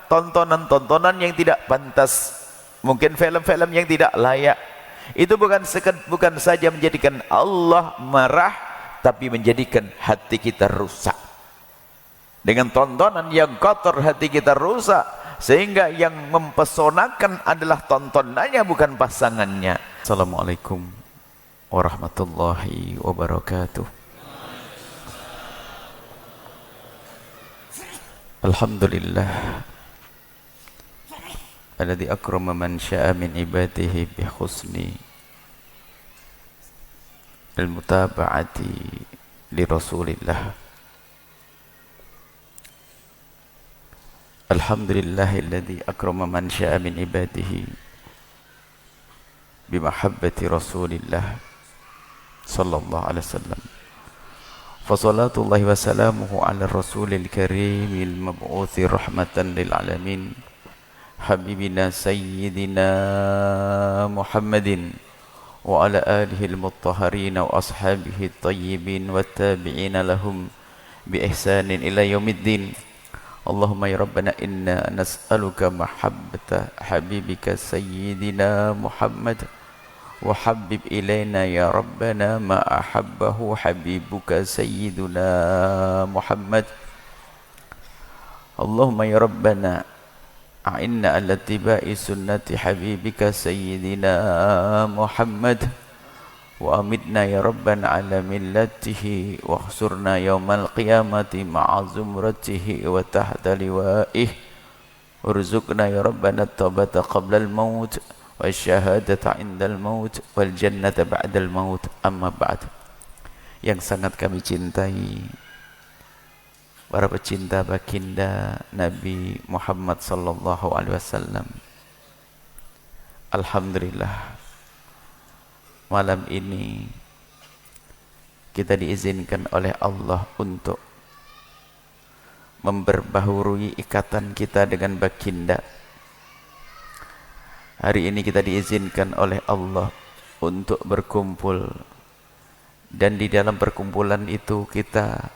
tontonan-tontonan yang tidak pantas, mungkin film-film yang tidak layak. Itu bukan saja menjadikan Allah marah, tapi menjadikan hati kita rusak. Dengan tontonan yang kotor hati kita rusak, sehingga yang mempesonakan adalah tontonannya, bukan pasangannya. Assalamualaikum warahmatullahi wabarakatuh. Alhamdulillah alladzi akrama man syaa min ibadihi bi husni al-mutaba'ati li Rasulillah. Alhamdulillahilladzi akrama man syaa min ibadihi bi mahabbati Rasulillah sallallahu alaihi wasallam. Fa salatullahi wa salamuhu ala rasulil karimil mab'uthi rahmatan lil alamin habibina sayyidina Muhammadin wa ala alihi al-mutahharin wa ashabihi at-tayyibin wat tabi'ina lahum bi ihsanin ila yaumiddin. Allahumma ya Rabbana inna nas'aluka mahabbata habibika sayyidina Muhammad wa habib ilayna ya Rabbana ma ahabbahu habibuka sayyiduna Muhammad. Allahumma ya Rabbana a'inna ala tibai sunnati habibika sayyidina Muhammad wa amitna ya Rabbana ala millatihi wa khsurna yawmal qiyamati ma'a zumratihi wa tahta liwa'ih urzuqna ya Rabbana at-taubata qabla al-maut wa syahadata indal maut wal jannata ba'dal maut. Amma ba'd. Yang sangat kami cintai para pecinta baginda Nabi Muhammad sallallahu alaihi wasallam, alhamdulillah malam ini kita diizinkan oleh Allah untuk memperbaharui ikatan kita dengan baginda. Hari ini kita diizinkan oleh Allah untuk berkumpul, dan di dalam perkumpulan itu kita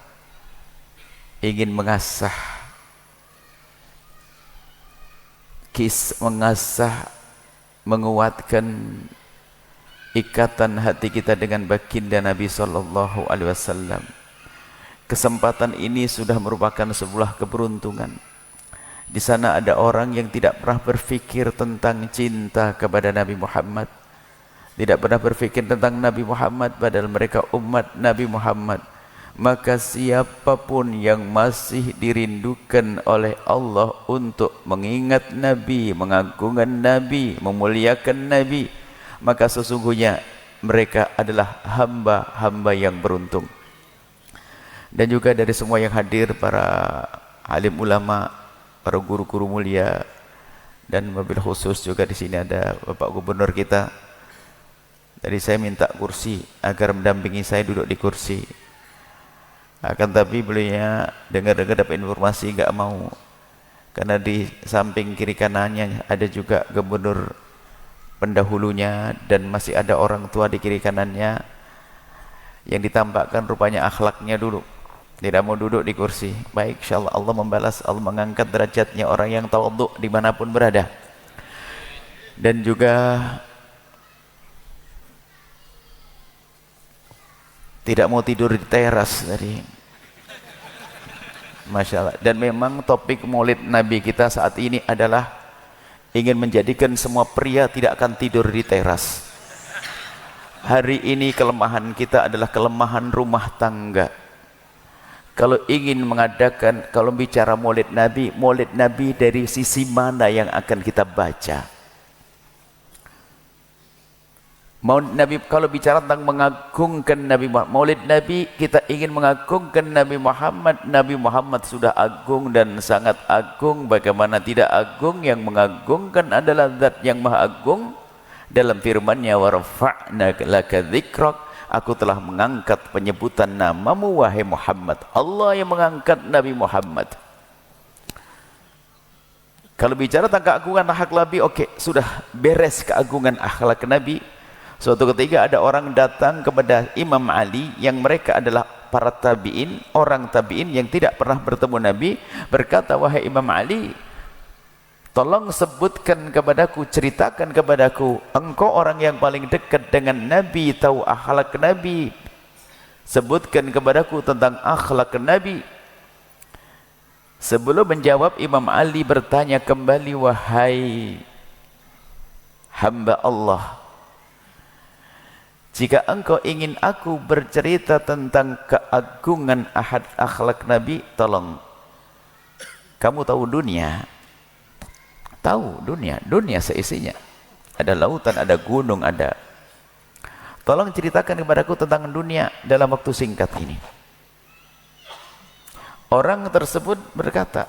ingin mengasah menguatkan ikatan hati kita dengan baginda Nabi sallallahu alaihi wasallam. Kesempatan ini sudah merupakan sebuah keberuntungan. Di sana ada orang yang tidak pernah berpikir tentang cinta kepada Nabi Muhammad, tidak pernah berpikir tentang Nabi Muhammad, padahal mereka umat Nabi Muhammad. Maka siapapun yang masih dirindukan oleh Allah untuk mengingat Nabi, mengagungkan Nabi, memuliakan Nabi, maka sesungguhnya mereka adalah hamba-hamba yang beruntung. Dan juga dari semua yang hadir, para alim ulama, para guru-guru mulia, dan mobil khusus juga di sini ada Bapak Gubernur kita. Tadi saya minta kursi agar mendampingi saya duduk di kursi. Akan tapi beliau dengar-dengar dapat informasi enggak mau. Karena di samping kiri kanannya ada juga gubernur pendahulunya, dan masih ada orang tua di kiri kanannya yang ditampakkan rupanya akhlaknya dulu tidak mau duduk di kursi. Baik, insyaallah Allah membalas, Allah mengangkat derajatnya orang yang tawadhu dimanapun berada. Dan juga tidak mau tidur di teras tadi, Masya Allah. Dan memang topik maulid Nabi kita saat ini adalah ingin menjadikan semua pria tidak akan tidur di teras. Hari ini kelemahan kita adalah kelemahan rumah tangga. Kalau ingin mengadakan, kalau bicara maulid Nabi dari sisi mana yang akan kita baca? Maulid Nabi, kalau bicara tentang mengagungkan Nabi Muhammad, maulid Nabi kita ingin mengagungkan Nabi Muhammad. Nabi Muhammad sudah agung dan sangat agung. Bagaimana tidak agung? Yang mengagungkan adalah Zat yang Maha Agung. Dalam firman-Nya, wa rafa'na laka dzikrak, aku telah mengangkat penyebutan namamu wahai Muhammad. Allah yang mengangkat Nabi Muhammad. Kalau bicara tentang keagungan akhlak Nabi, oke, sudah beres keagungan akhlak Nabi. Suatu ketika ada orang datang kepada Imam Ali, yang mereka adalah para tabi'in, orang tabi'in yang tidak pernah bertemu Nabi, berkata, wahai Imam Ali, Tolong sebutkan kepadaku, ceritakan kepadaku, engkau orang yang paling dekat dengan Nabi, tahu akhlak Nabi. Sebutkan kepadaku tentang akhlak Nabi. Sebelum menjawab, Imam Ali bertanya kembali, wahai hamba Allah, jika engkau ingin aku bercerita tentang keagungan akhlak Nabi, tolong. Kamu tahu dunia? Tahu dunia, dunia seisinya. Ada lautan, ada gunung, ada. Tolong ceritakan kepadaku tentang dunia dalam waktu singkat ini. Orang tersebut berkata,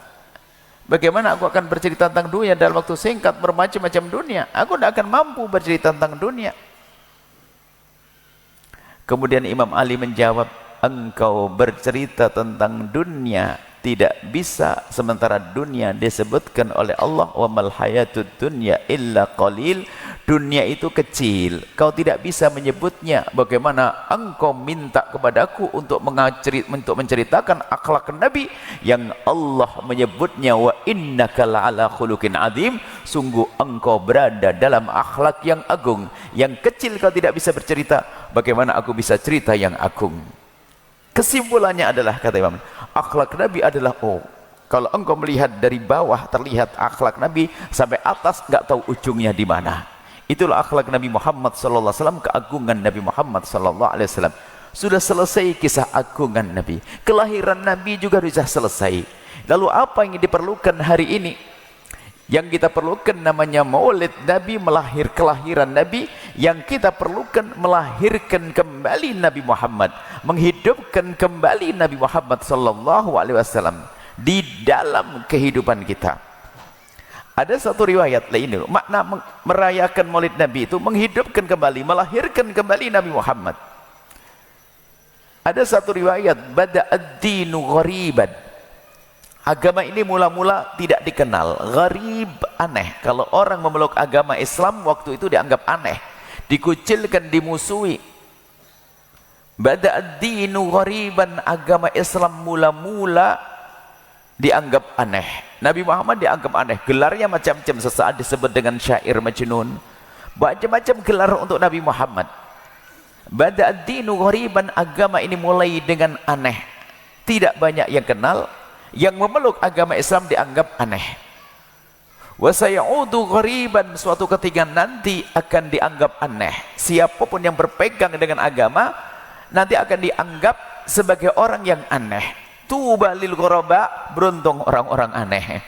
bagaimana aku akan bercerita tentang dunia dalam waktu singkat, bermacam-macam dunia? Aku tidak akan mampu bercerita tentang dunia. Kemudian Imam Ali menjawab, engkau bercerita tentang dunia tidak bisa, sementara dunia disebutkan oleh Allah, wa mal hayatud dunya illa qalil. Dunia itu kecil, kau tidak bisa menyebutnya. Bagaimana engkau minta kepadaku untuk menceritakan akhlak Nabi yang Allah menyebutnya, wa innaka la'ala khuluqin adzim. Sungguh engkau berada dalam akhlak yang agung. Yang kecil kau tidak bisa bercerita, bagaimana aku bisa cerita yang agung? Kesimpulannya adalah, kata Imam, akhlak Nabi adalah, kalau engkau melihat dari bawah terlihat akhlak Nabi, sampai atas nggak tahu ujungnya di mana. Itulah akhlak Nabi Muhammad sallallahu alaihi wasallam, keagungan Nabi Muhammad sallallahu alaihi wasallam. Sudah selesai kisah agungan Nabi. Kelahiran Nabi juga sudah selesai. Lalu apa yang diperlukan hari ini? Yang kita perlukan namanya Maulid Nabi, kelahiran Nabi. Yang kita perlukan melahirkan kembali Nabi Muhammad, menghidupkan kembali Nabi Muhammad sallallahu alaihi wasallam di dalam kehidupan kita. Ada satu riwayat lain, makna merayakan Maulid Nabi itu menghidupkan kembali, melahirkan kembali Nabi Muhammad. Ada satu riwayat, bada'ad-dinu ghariban. Agama ini mula-mula tidak dikenal, gharib, aneh. Kalau orang memeluk agama Islam waktu itu dianggap aneh, dikucilkan, dimusuhi. Bada'ad-dinu ghariban, agama Islam mula-mula dianggap aneh. Nabi Muhammad dianggap aneh, gelarnya macam-macam, sesaat disebut dengan syair majnun, macam-macam gelar untuk Nabi Muhammad. Bada'ad-dinu ghariban, agama ini mulai dengan aneh, tidak banyak yang kenal. Yang memeluk agama Islam dianggap aneh. Wa sayaudu ghariban, suatu ketika nanti akan dianggap aneh. Siapapun yang berpegang dengan agama nanti akan dianggap sebagai orang yang aneh. Tuba lil ghuraba, beruntung orang-orang aneh.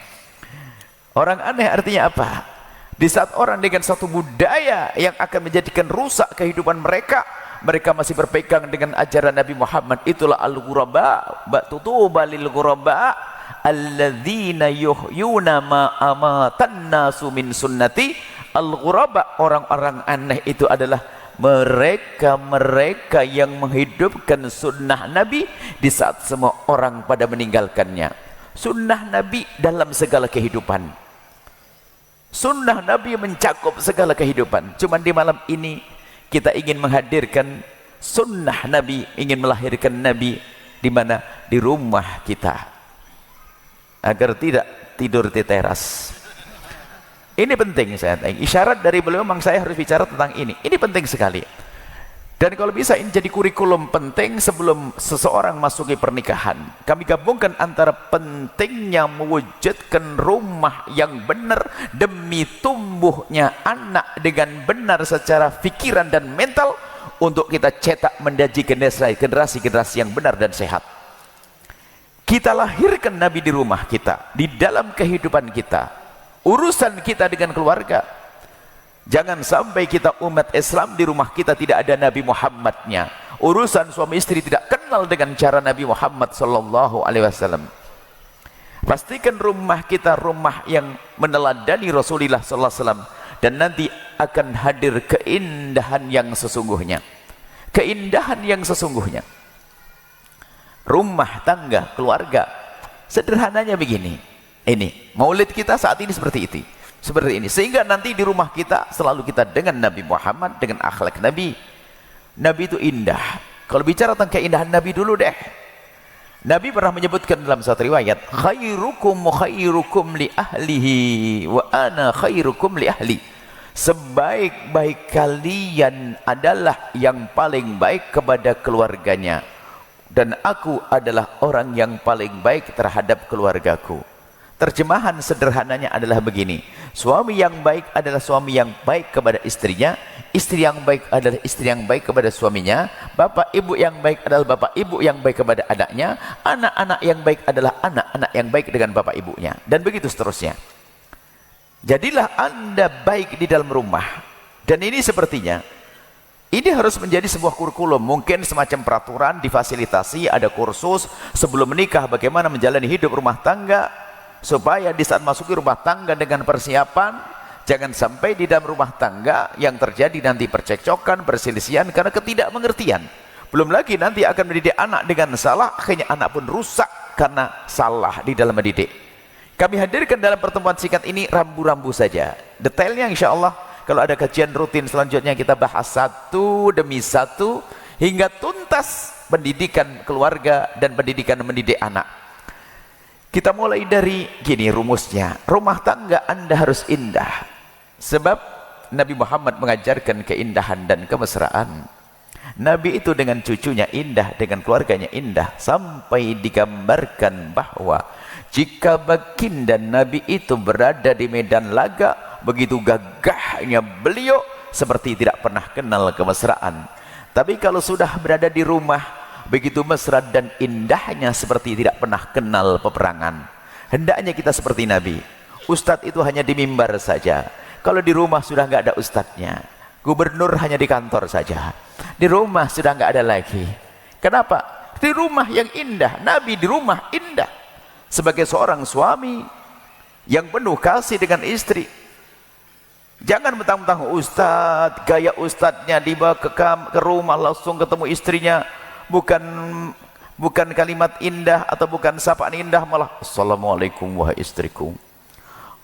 Orang aneh artinya apa? Di saat orang dengan satu budaya yang akan menjadikan rusak kehidupan mereka, mereka masih berpegang dengan ajaran Nabi Muhammad. Itulah al-ghuraba. Tuba lil ghuraba alladzina yuhyuna ma amatan nasu min sunnati. Al-ghuraba, orang-orang aneh itu adalah mereka yang menghidupkan sunnah Nabi di saat semua orang pada meninggalkannya. Sunnah Nabi dalam segala kehidupan. Sunnah Nabi mencakup segala kehidupan. Cuman di malam ini kita ingin menghadirkan sunnah Nabi, ingin melahirkan Nabi di mana? Di rumah kita, agar tidak tidur di teras. Ini penting, saya tanya. Isyarat dari beliau memang saya harus bicara tentang ini. Ini penting sekali. Dan kalau bisa ini jadi kurikulum penting sebelum seseorang masuki pernikahan. Kami gabungkan antara pentingnya mewujudkan rumah yang benar demi tumbuhnya anak dengan benar secara pikiran dan mental, untuk kita cetak menjadi generasi yang benar dan sehat. Kita lahirkan Nabi di rumah kita, di dalam kehidupan kita. Urusan kita dengan keluarga, jangan sampai kita umat Islam di rumah kita tidak ada Nabi Muhammadnya. Urusan suami istri tidak kenal dengan cara Nabi Muhammad sallallahu alaihi wasallam. Pastikan rumah kita rumah yang meneladani Rasulullah sallallahu alaihi wasallam, dan nanti akan hadir keindahan yang sesungguhnya. Keindahan yang sesungguhnya. Rumah tangga, keluarga, sederhananya begini. Ini maulid kita saat ini seperti itu, seperti ini, sehingga nanti di rumah kita selalu kita dengan Nabi Muhammad, dengan akhlak Nabi. Nabi itu indah. Kalau bicara tentang keindahan Nabi dulu deh. Nabi pernah menyebutkan dalam satu riwayat, khairukum li ahlihi wa ana khairukum li ahli. Sebaik-baik kalian adalah yang paling baik kepada keluarganya, dan aku adalah orang yang paling baik terhadap keluargaku. Terjemahan sederhananya adalah begini: suami yang baik adalah suami yang baik kepada istrinya, istri yang baik adalah istri yang baik kepada suaminya, bapak ibu yang baik adalah bapak ibu yang baik kepada anaknya, anak-anak yang baik adalah anak-anak yang baik dengan bapak ibunya, dan begitu seterusnya. Jadilah Anda baik di dalam rumah. Dan ini sepertinya ini harus menjadi sebuah kurikulum, mungkin semacam peraturan, difasilitasi, ada kursus sebelum menikah bagaimana menjalani hidup rumah tangga, supaya di saat masuki rumah tangga dengan persiapan, jangan sampai di dalam rumah tangga yang terjadi nanti percekcokan, perselisihan karena ketidakmengertian. Belum lagi nanti akan mendidik anak dengan salah, akhirnya anak pun rusak karena salah di dalam mendidik. Kami hadirkan dalam pertemuan singkat ini rambu-rambu saja. Detailnya insya Allah kalau ada kajian rutin selanjutnya kita bahas satu demi satu hingga tuntas pendidikan keluarga dan pendidikan mendidik anak. Kita mulai dari gini rumusnya, rumah tangga Anda harus indah. Sebab Nabi Muhammad mengajarkan keindahan dan kemesraan. Nabi itu dengan cucunya indah, dengan keluarganya indah, sampai digambarkan bahwa jika baginda Nabi itu berada di medan laga, begitu gagahnya beliau seperti tidak pernah kenal kemesraan. Tapi kalau sudah berada di rumah, begitu mesra dan indahnya seperti tidak pernah kenal peperangan. Hendaknya kita seperti Nabi. Ustadz itu hanya di mimbar saja. Kalau di rumah sudah nggak ada ustadznya. Gubernur hanya di kantor saja. Di rumah sudah nggak ada lagi. Kenapa? Di rumah yang indah. Nabi di rumah indah. Sebagai seorang suami yang penuh kasih dengan istri. Jangan mentang-mentang ustadz, gaya ustadznya dibawa ke rumah langsung ketemu istrinya. Bukan kalimat indah atau bukan sapaan indah, malah assalamualaikum wahai istriku,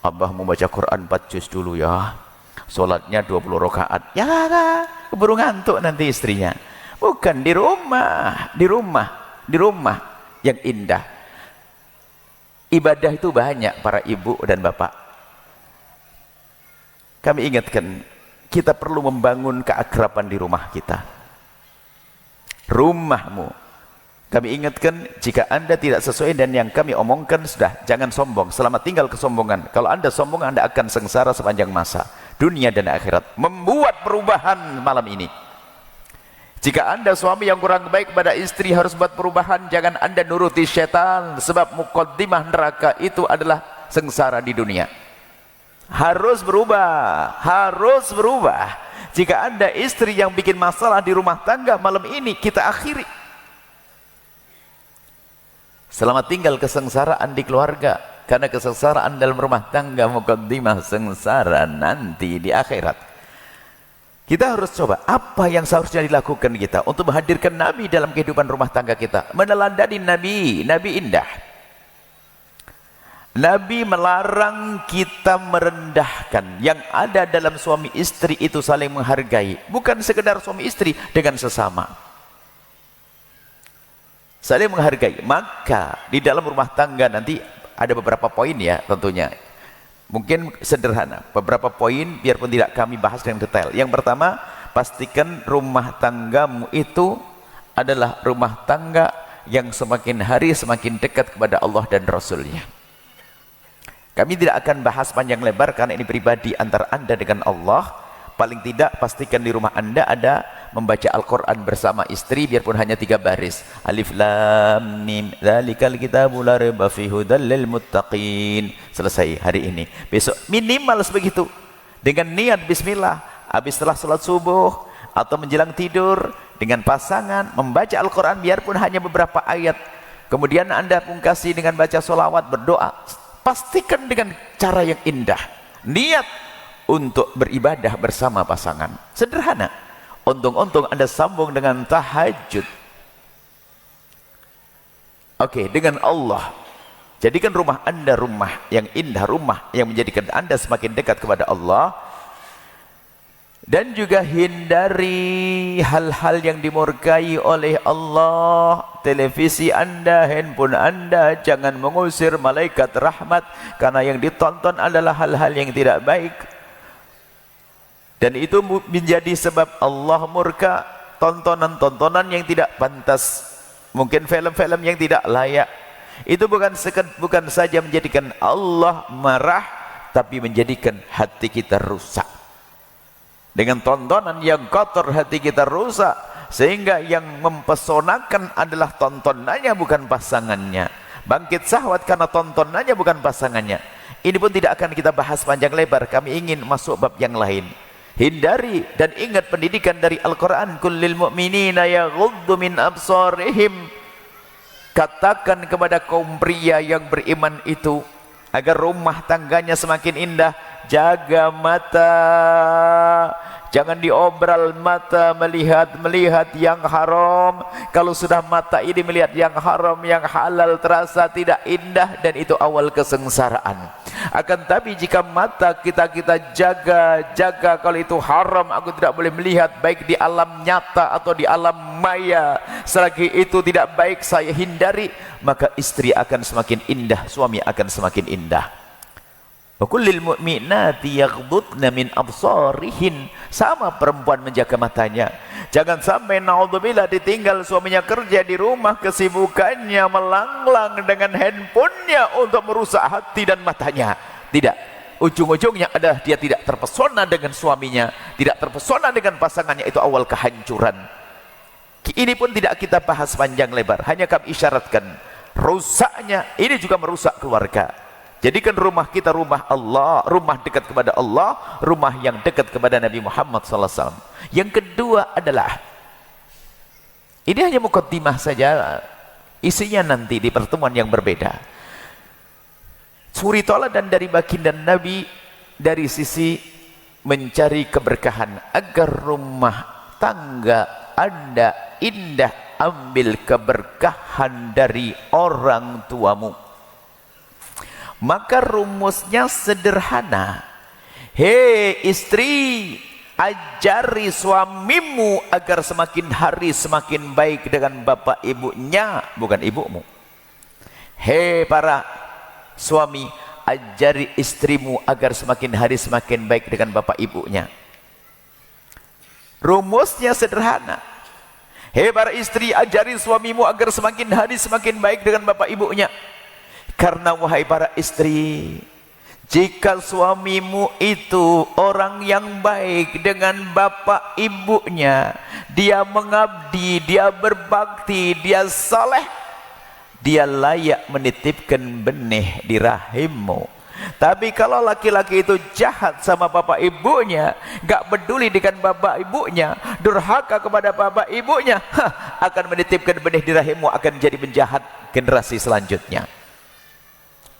abah mau baca Quran 4 juz dulu ya, sholatnya 20 rakaat ya, keburu ngantuk nanti istrinya. Bukan, di rumah yang indah. Ibadah itu banyak para ibu dan bapak. Kami ingatkan, kita perlu membangun keakraban di rumah kita. Rumahmu, kami ingatkan, jika Anda tidak sesuai dengan yang kami omongkan, sudah jangan sombong. Selamat tinggal kesombongan. Kalau Anda sombong, Anda akan sengsara sepanjang masa, dunia dan akhirat. Membuat perubahan malam ini. Jika Anda suami yang kurang baik kepada istri, harus buat perubahan. Jangan Anda nuruti setan, sebab muqaddimah neraka itu adalah sengsara di dunia. Harus berubah, harus berubah. Jika Anda istri yang bikin masalah di rumah tangga, malam ini kita akhiri. Selamat tinggal kesengsaraan di keluarga, karena kesengsaraan dalam rumah tangga muqaddimah sengsara nanti di akhirat. Kita harus coba apa yang seharusnya dilakukan kita untuk menghadirkan Nabi dalam kehidupan rumah tangga kita. Meneladani Nabi, Nabi indah. Nabi melarang kita merendahkan. Yang ada dalam suami istri itu saling menghargai, bukan sekedar suami istri dengan sesama, saling menghargai. Maka di dalam rumah tangga nanti ada beberapa poin ya, tentunya mungkin sederhana, beberapa poin biarpun tidak kami bahas dengan detail. Yang pertama, pastikan rumah tanggamu itu adalah rumah tangga yang semakin hari semakin dekat kepada Allah dan Rasulnya. Kami tidak akan bahas panjang lebar karena ini pribadi antara Anda dengan Allah. Paling tidak pastikan di rumah Anda ada membaca Al-Quran bersama istri, biarpun hanya 3 baris. Alif lam mim dzalikal kitabu la raiba fihi hudal lil muttaqin. Selesai hari ini. Besok minimal sebegitu. Dengan niat bismillah, habis setelah salat subuh atau menjelang tidur dengan pasangan membaca Al-Quran biarpun hanya beberapa ayat. Kemudian Anda pungkasi dengan baca sholawat, berdoa. Pastikan dengan cara yang indah. Niat untuk beribadah bersama pasangan. Sederhana. Untung-untung Anda sambung dengan tahajud. Oke, dengan Allah. Jadikan rumah Anda rumah yang indah, rumah yang menjadikan Anda semakin dekat kepada Allah. Dan juga hindari hal-hal yang dimurkai oleh Allah. Televisi Anda, handphone Anda, jangan mengusir malaikat rahmat, karena yang ditonton adalah hal-hal yang tidak baik. Dan itu menjadi sebab Allah murka, tontonan-tontonan yang tidak pantas, mungkin film-film yang tidak layak. Itu bukan saja menjadikan Allah marah, tapi menjadikan hati kita rusak. Dengan tontonan yang kotor hati kita rusak, sehingga yang mempesonakan adalah tontonannya bukan pasangannya. Bangkit syahwat karena tontonannya bukan pasangannya. Ini pun tidak akan kita bahas panjang lebar, kami ingin masuk bab yang lain. Hindari dan ingat pendidikan dari Al-Quran. Kullil mu'minina yaghuddu min absarihim. Katakan kepada kaum pria yang beriman itu, agar rumah tangganya semakin indah, jaga mata, jangan diobral mata melihat yang haram. Kalau sudah mata ini melihat yang haram, yang halal terasa tidak indah, dan itu awal kesengsaraan. Akan tapi jika mata kita jaga, kalau itu haram aku tidak boleh melihat, baik di alam nyata atau di alam maya, selagi itu tidak baik saya hindari, maka istri akan semakin indah, suami akan semakin indah. Wa kullil mu'minati yaghdudna min absarihin. Sama perempuan menjaga matanya. Jangan sampai naudzubillah ditinggal suaminya kerja di rumah, kesibukannya melanglang dengan handphonenya untuk merusak hati dan matanya. Tidak, ujung-ujungnya adalah dia tidak terpesona dengan suaminya, tidak terpesona dengan pasangannya. Itu awal kehancuran. Ini pun tidak kita bahas panjang lebar, hanya kami isyaratkan rusaknya ini juga merusak keluarga. Jadikan rumah kita rumah Allah, rumah dekat kepada Allah, rumah yang dekat kepada Nabi Muhammad SAW. Yang kedua adalah, ini hanya mukaddimah saja, isinya nanti di pertemuan yang berbeda. Suri toladan dari baginda Nabi dari sisi mencari keberkahan, agar rumah tangga Anda indah, ambil keberkahan dari orang tuamu. Maka rumusnya sederhana. Hei istri, ajari suamimu agar semakin hari semakin baik dengan bapak ibunya, bukan ibumu. Hei para suami, ajari istrimu agar semakin hari semakin baik dengan bapak ibunya. Rumusnya sederhana. Hei para istri, ajari suamimu agar semakin hari semakin baik dengan bapak ibunya. Karena wahai para istri, jika suamimu itu orang yang baik dengan bapak ibunya, dia mengabdi, dia berbakti, dia saleh, dia layak menitipkan benih di rahimmu. Tapi kalau laki-laki itu jahat sama bapak ibunya, gak peduli dengan bapak ibunya, durhaka kepada bapak ibunya, akan menitipkan benih di rahimmu, akan jadi penjahat generasi selanjutnya.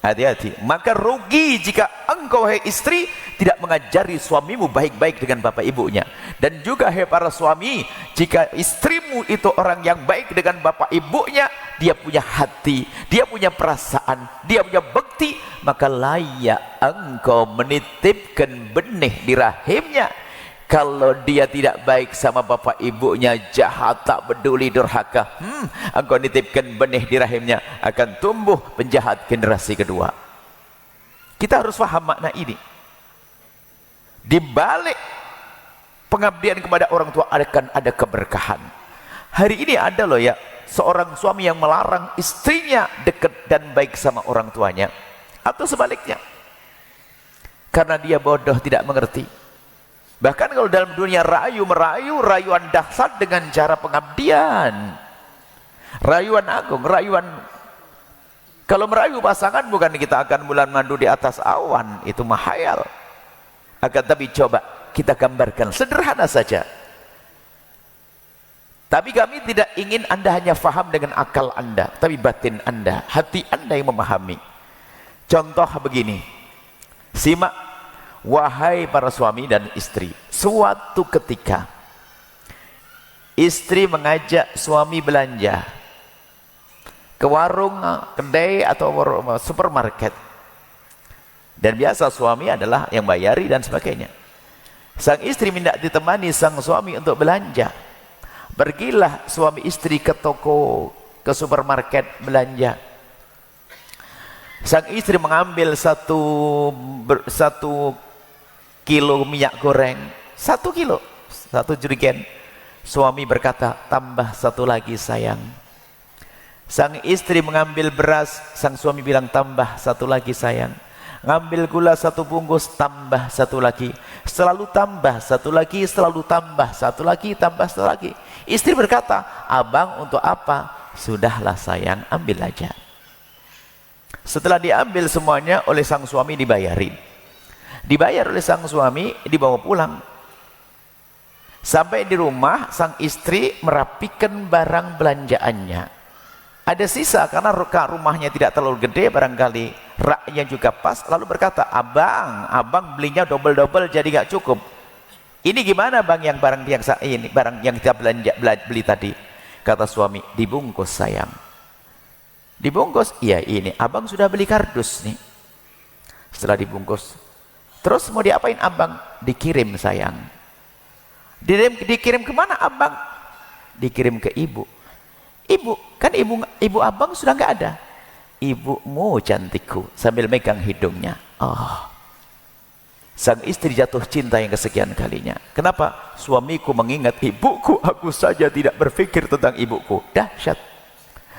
Hati-hati. Maka rugi jika engkau hai istri tidak mengajari suamimu baik-baik dengan bapak ibunya. Dan juga hai para suami, jika istrimu itu orang yang baik dengan bapak ibunya, dia punya hati, dia punya perasaan, dia punya bakti, maka layak engkau menitipkan benih di rahimnya. Kalau dia tidak baik sama bapak ibunya, jahat, tak peduli, durhaka, engkau nitipkan benih di rahimnya, akan tumbuh penjahat generasi kedua. Kita harus paham makna ini. Di balik pengabdian kepada orang tua akan ada keberkahan. Hari ini ada loh ya, seorang suami yang melarang istrinya dekat dan baik sama orang tuanya, atau sebaliknya, karena dia bodoh, tidak mengerti. Bahkan kalau dalam dunia merayu, rayuan dahsyat dengan cara pengabdian, rayuan agung, rayuan. Kalau merayu pasangan bukan kita akan bulan madu di atas awan, itu mahayal. Akan tapi coba kita gambarkan sederhana saja. Tapi kami tidak ingin Anda hanya faham dengan akal Anda, tapi batin Anda, hati Anda yang memahami. Contoh begini, simak. Wahai para suami dan istri, suatu ketika istri mengajak suami belanja ke warung, kedai atau supermarket, dan biasa suami adalah yang bayari dan sebagainya. Sang istri minta ditemani sang suami untuk belanja. Pergilah suami istri ke toko, ke supermarket belanja. Sang istri mengambil satu kilo minyak goreng, 1 kilo, 1 jerigen. Suami berkata, tambah 1 lagi sayang. Sang istri mengambil beras, sang suami bilang, tambah 1 lagi sayang. Ngambil gula 1 bungkus, tambah 1 lagi. Selalu tambah 1 lagi, selalu tambah 1 lagi, tambah 1 lagi. Istri berkata, abang untuk apa? Sudahlah sayang, ambil aja. Setelah diambil semuanya oleh sang suami, dibayarin. Dibayar oleh sang suami, dibawa pulang. Sampai di rumah, sang istri merapikan barang belanjaannya. Ada sisa karena rumahnya tidak terlalu gede, barangkali raknya juga pas. Lalu berkata, abang belinya double-double jadi gak cukup. Ini gimana bang, yang barang yang kita beli tadi? Kata suami, dibungkus sayang. Dibungkus? Iya ini, abang sudah beli kardus nih. Setelah dibungkus, terus mau diapain abang? Dikirim sayang. Dikirim kemana abang? Dikirim ke ibu. Ibu, kan ibu abang sudah nggak ada. Ibumu cantikku, sambil megang hidungnya. Oh, sang istri jatuh cinta yang kesekian kalinya. Kenapa? Suamiku mengingat ibuku, aku saja tidak berpikir tentang ibuku. Dahsyat.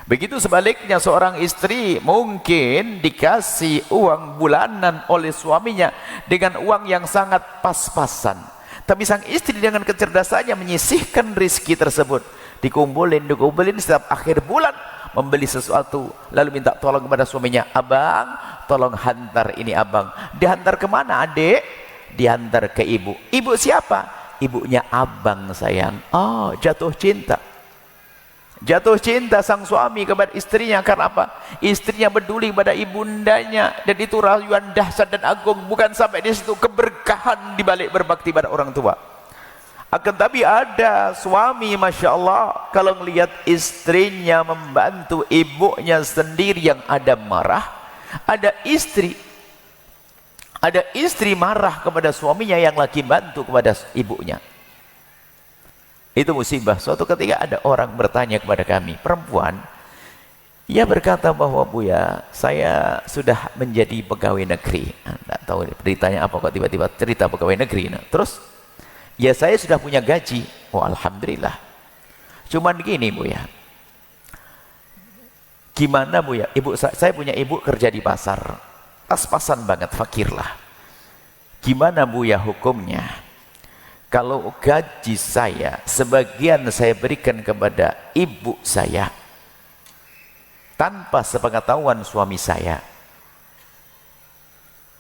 Begitu sebaliknya, seorang istri mungkin dikasih uang bulanan oleh suaminya dengan uang yang sangat pas-pasan, tapi sang istri dengan kecerdasannya menyisihkan rizki tersebut, dikumpulin setiap akhir bulan, membeli sesuatu, lalu minta tolong kepada suaminya, abang tolong hantar ini abang. Dihantar kemana adik? Dihantar ke ibu. Ibu siapa? Ibunya abang sayang. Oh, jatuh cinta. Jatuh cinta sang suami kepada istrinya karena apa? Istrinya peduli pada ibundanya, dan itu rayuan dahsyat dan agung. Bukan sampai di situ, keberkahan dibalik berbakti pada orang tua. Akan tapi ada suami, masya Allah, kalau melihat istrinya membantu ibunya sendiri yang ada marah. Ada istri marah kepada suaminya yang lagi bantu kepada ibunya. Itu musibah. Suatu ketika ada orang bertanya kepada kami, perempuan, ia berkata bahwa Buya, saya sudah menjadi pegawai negeri. Tidak tahu beritanya apa kok tiba-tiba cerita pegawai negeri. Nah, terus, ya saya sudah punya gaji. Oh alhamdulillah. Cuman gini Buya, gimana Buya? Saya punya ibu kerja di pasar, pas-pasan banget, fakir lah. Gimana Buya hukumnya? Kalau gaji saya, sebagian saya berikan kepada ibu saya, tanpa sepengetahuan suami saya.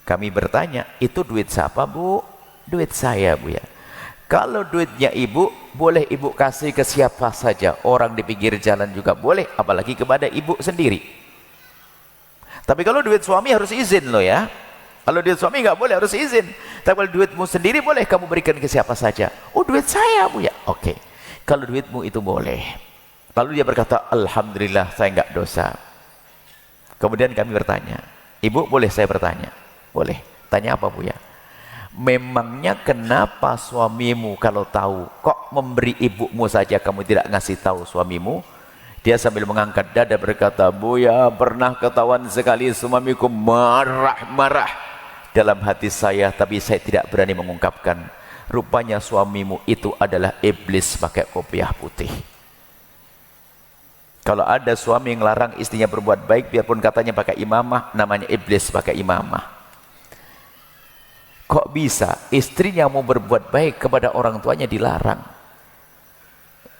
Kami bertanya, itu duit siapa Bu? Duit saya Bu ya. Kalau duitnya ibu, boleh ibu kasih ke siapa saja. Orang di pinggir jalan juga boleh, apalagi kepada ibu sendiri. Tapi kalau duit suami harus izin loh ya. Kalau duit suami nggak boleh, harus izin. Tapi kalau duitmu sendiri boleh kamu berikan ke siapa saja. Oh duit saya Bu ya. Oke. Kalau duitmu itu boleh. Lalu dia berkata, alhamdulillah saya nggak dosa. Kemudian kami bertanya, ibu boleh saya bertanya? Boleh. Tanya apa Bu ya? Memangnya kenapa suamimu kalau tahu kok memberi ibumu saja kamu tidak ngasih tahu suamimu? Dia sambil mengangkat dada berkata, Buya pernah ketahuan sekali suamiku marah-marah dalam hati saya, tapi saya tidak berani mengungkapkan. Rupanya suamimu itu adalah iblis pakai kopiah putih. Kalau ada suami yang larang istrinya berbuat baik, biarpun katanya pakai imamah, namanya iblis pakai imamah. Kok bisa istrinya mau berbuat baik kepada orang tuanya dilarang?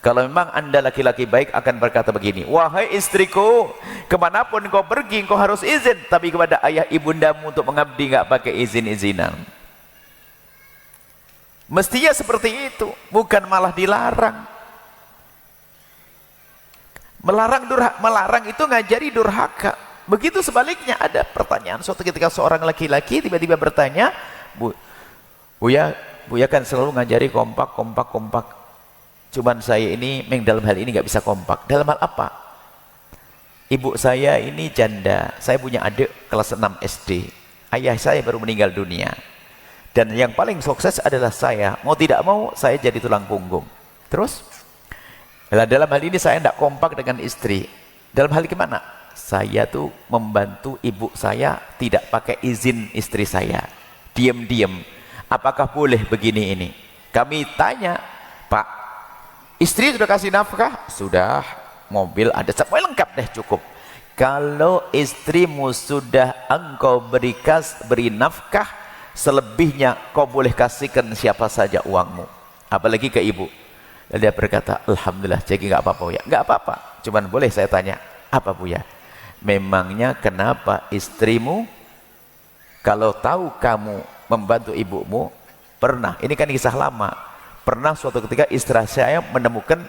Kalau memang anda laki-laki baik akan berkata begini, wahai istriku, kemanapun kau pergi kau harus izin, tapi kepada ayah ibundamu untuk mengabdi nggak pakai izin-izinan. Mestinya seperti itu, bukan malah dilarang. Melarang itu ngajari durhaka. Begitu sebaliknya, ada pertanyaan suatu ketika seorang laki-laki tiba-tiba bertanya, Buya kan selalu ngajari kompak. Cuman saya ini dalam hal ini nggak bisa kompak. Dalam hal apa? Ibu saya ini janda. Saya punya adik kelas 6 SD. Ayah saya baru meninggal dunia. Dan yang paling sukses adalah saya. Mau tidak mau, saya jadi tulang punggung. Terus, dalam hal ini saya tidak kompak dengan istri. Dalam hal gimana? Saya tuh membantu ibu saya tidak pakai izin istri saya. Diam-diam. Apakah boleh begini ini? Kami tanya, Pak, istri sudah kasih nafkah? Sudah. Mobil ada, semua lengkap deh, cukup. Kalau istrimu sudah engkau beri nafkah, selebihnya kau boleh kasihkan siapa saja uangmu, apalagi ke ibu. Dan dia berkata, alhamdulillah, jadi nggak apa-apa ya. Nggak apa-apa, cuman boleh saya tanya, apa Bu ya? Memangnya kenapa istrimu kalau tahu kamu membantu ibumu, pernah, ini kan kisah lama, pernah suatu ketika istri saya menemukan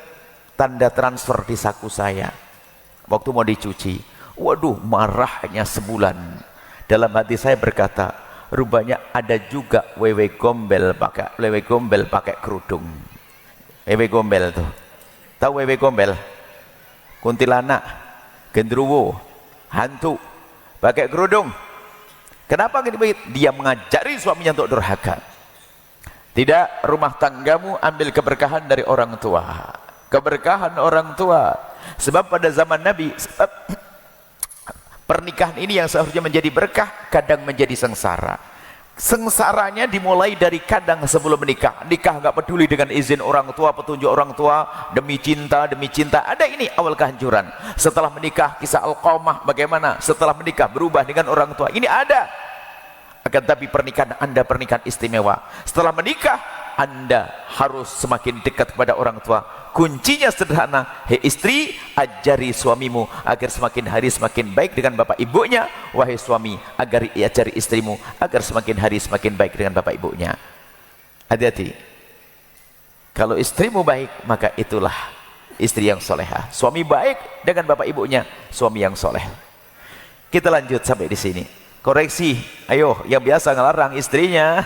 tanda transfer di saku saya waktu mau dicuci. Waduh, marahnya sebulan. Dalam hati saya berkata, rupanya ada juga wewe gombel pakai kerudung. Wewe gombel tuh, tahu wewe gombel? Kuntilanak, gendruwo, hantu, pakai kerudung. Kenapa begitu? Dia mengajari suaminya untuk durhaka. Tidak, rumah tanggamu ambil keberkahan dari orang tua. Keberkahan orang tua. Sebab pada zaman Nabi, pernikahan ini yang seharusnya menjadi berkah, kadang menjadi sengsara. Sengsaranya dimulai dari kadang sebelum menikah. Nikah nggak peduli dengan izin orang tua, petunjuk orang tua, demi cinta. Ada ini awal kehancuran. Setelah menikah, kisah Alqamah bagaimana? Setelah menikah berubah dengan orang tua. Ini ada. Akan tapi pernikahan Anda pernikahan istimewa. Setelah menikah, Anda harus semakin dekat kepada orang tua. Kuncinya sederhana, hei istri, ajari suamimu agar semakin hari semakin baik dengan bapak ibunya. Wahai suami, agar ajari istrimu agar semakin hari semakin baik dengan bapak ibunya. Hati-hati. Kalau istrimu baik, maka itulah istri yang solehah. Suami baik dengan bapak ibunya, suami yang soleh. Kita lanjut sampai di sini. Koreksi, ayo yang biasa ngelarang istrinya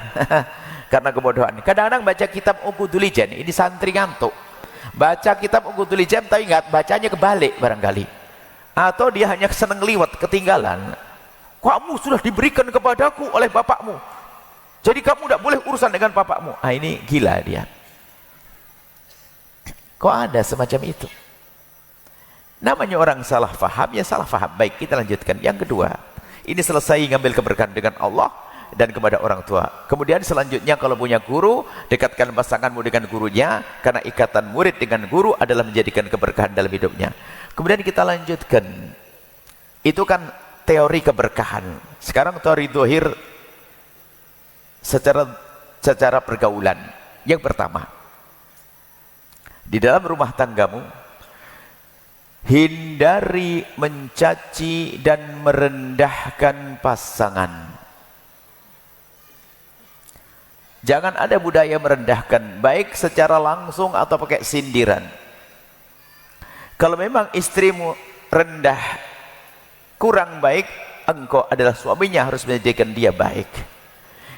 karena kebodohan. Kadang-kadang baca kitab Uqudul Jan, ini santri ngantuk. Baca kitab Uqudul Jan tapi ingat bacanya kebalik barangkali. Atau dia hanya seneng liwat, ketinggalan. Kamu sudah diberikan kepadaku oleh bapakmu, jadi kamu tidak boleh urusan dengan bapakmu. Ah, ini gila dia. Kok ada semacam itu? Namanya orang salah faham, ya salah faham. Baik, kita lanjutkan. Yang kedua, ini selesai ngambil keberkahan dengan Allah dan kepada orang tua. Kemudian selanjutnya kalau punya guru, dekatkan pasanganmu dengan gurunya, karena ikatan murid dengan guru adalah menjadikan keberkahan dalam hidupnya. Kemudian kita lanjutkan. Itu kan teori keberkahan. Sekarang teori dohir secara pergaulan. Yang pertama, di dalam rumah tanggamu, hindari mencaci dan merendahkan pasangan. Jangan ada budaya merendahkan, baik secara langsung atau pakai sindiran. Kalau memang istrimu rendah, kurang baik, engkau adalah suaminya, harus menjadikan dia baik.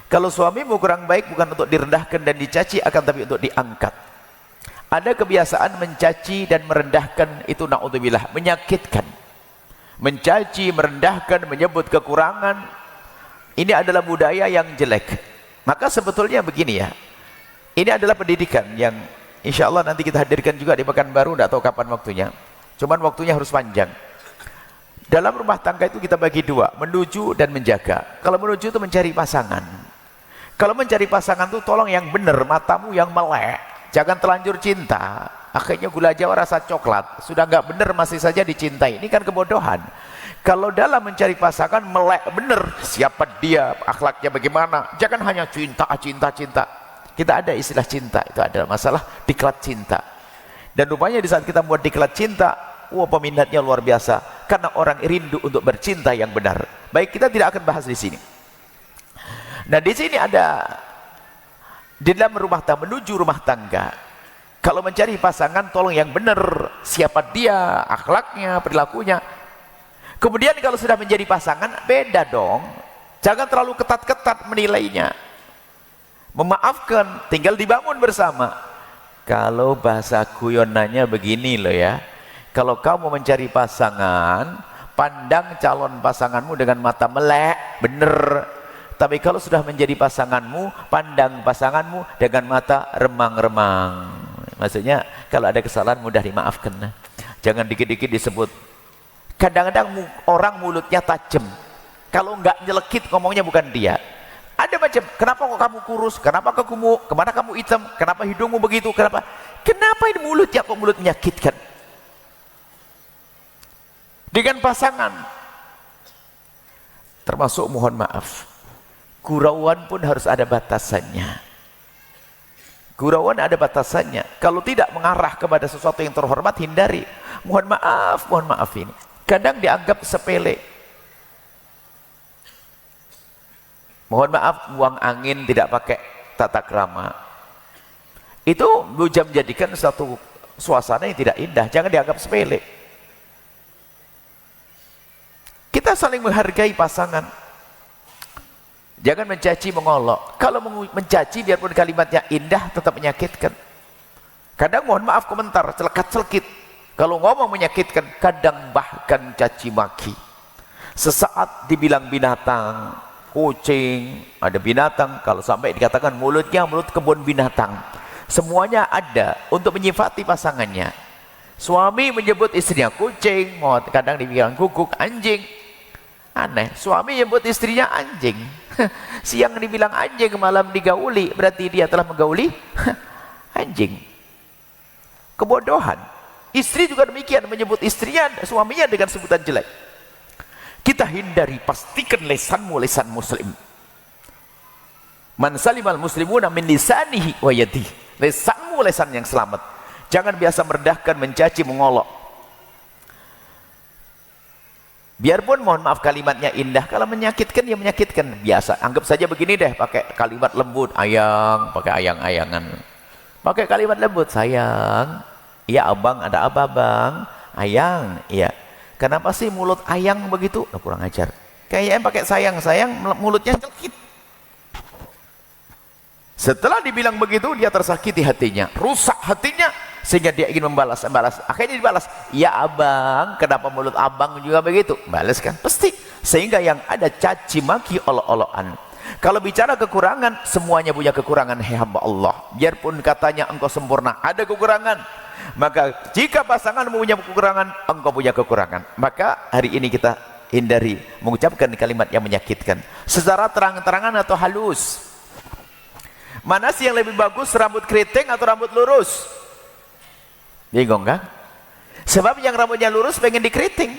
Kalau suamimu kurang baik, bukan untuk direndahkan dan dicaci, akan tapi untuk diangkat. Ada kebiasaan mencaci dan merendahkan, itu na'udzubillah, menyakitkan. Mencaci, merendahkan, menyebut kekurangan, ini adalah budaya yang jelek. Maka sebetulnya begini ya, ini adalah pendidikan yang insya Allah nanti kita hadirkan juga di Pekanbaru, tidak tahu kapan waktunya, cuman waktunya harus panjang. Dalam rumah tangga itu kita bagi dua, menuju dan menjaga. Kalau menuju itu mencari pasangan. Kalau mencari pasangan itu tolong yang benar, matamu yang melek, jangan telanjur cinta. Akhirnya gula Jawa rasa coklat, sudah nggak benar masih saja dicintai, ini kan kebodohan. Kalau dalam mencari pasangan melek benar, siapa dia, akhlaknya bagaimana, jangan hanya cinta. Kita ada istilah cinta, itu adalah masalah diklat cinta. Dan rupanya di saat kita buat diklat cinta, wah peminatnya luar biasa, karena orang rindu untuk bercinta yang benar. Baik, kita tidak akan bahas di sini. Nah, di sini ada di dalam rumah tangga, menuju rumah tangga. Kalau mencari pasangan, tolong yang benar, siapa dia, akhlaknya, perilakunya. Kemudian kalau sudah menjadi pasangan, beda dong. Jangan terlalu ketat-ketat menilainya. Memaafkan, tinggal dibangun bersama. Kalau bahasa guyonannya begini loh ya. Kalau kamu mencari pasangan, pandang calon pasanganmu dengan mata melek, bener. Tapi kalau sudah menjadi pasanganmu, pandang pasanganmu dengan mata remang-remang. Maksudnya kalau ada kesalahan mudah dimaafkan. Jangan dikit-dikit disebut. Kadang-kadang orang mulutnya tajam. Kalau enggak nyelekit ngomongnya bukan dia. Ada macam, kenapa kok kamu kurus? Kenapa kok gemuk? Kemana kamu hitam? Kenapa hidungmu begitu? Kenapa ini mulutnya kok mulut menyakitkan? Dengan pasangan, termasuk mohon maaf, gurauan pun harus ada batasannya. Gurauan ada batasannya. Kalau tidak mengarah kepada sesuatu yang terhormat, hindari. Mohon maaf ini. Kadang dianggap sepele. Mohon maaf, buang angin tidak pakai tata krama. Itu bisa menjadikan satu suasana yang tidak indah. Jangan dianggap sepele. Kita saling menghargai pasangan. Jangan mencaci mengolok. Kalau mencaci biarpun kalimatnya indah tetap menyakitkan. Kadang mohon maaf komentar celekat-celekit. Kalau ngomong menyakitkan, kadang bahkan caci maki. Sesaat dibilang binatang, kucing, ada binatang, kalau sampai dikatakan mulutnya mulut kebun binatang. Semuanya ada untuk menyifati pasangannya. Suami menyebut istrinya kucing, kadang dibilang guguk, anjing. Aneh, suami menyebut istrinya anjing. Siang dibilang anjing, malam digauli, berarti dia telah menggauli anjing. Kebodohan. Istri juga demikian, menyebut istrinya, suaminya dengan sebutan jelek. Kita hindari, pastikan lesanmu lesan muslim. Man salimal muslimuna min lisanihi wa yadihi. Lesanmu lesan yang selamat. Jangan biasa merendahkan, mencaci, mengolok. Biarpun mohon maaf kalimatnya indah, kalau menyakitkan ya menyakitkan. Biasa, anggap saja begini deh, pakai kalimat lembut, ayang, pakai ayang-ayangan. Pakai kalimat lembut, sayang. Iya abang, ada apa bang? Ayang, iya. Kenapa sih mulut ayang begitu? Nah, kurang ajar. Kayaknya pakai sayang-sayang, mulutnya celkit. Setelah dibilang begitu, dia tersakiti hatinya, rusak hatinya, sehingga dia ingin membalas. Akhirnya dibalas, ya abang, kenapa mulut abang juga begitu? Balas kan? Pasti. Sehingga yang ada caci maki, olok-olokan. Kalau bicara kekurangan, semuanya punya kekurangan, hai hamba Allah. Biarpun katanya engkau sempurna, ada kekurangan. Maka jika pasangan punya kekurangan, engkau punya kekurangan. Maka hari ini kita hindari mengucapkan kalimat yang menyakitkan secara terang-terangan atau halus. Mana sih yang lebih bagus, rambut keriting atau rambut lurus? Bingung kan? Sebab yang rambutnya lurus pengen dikeriting,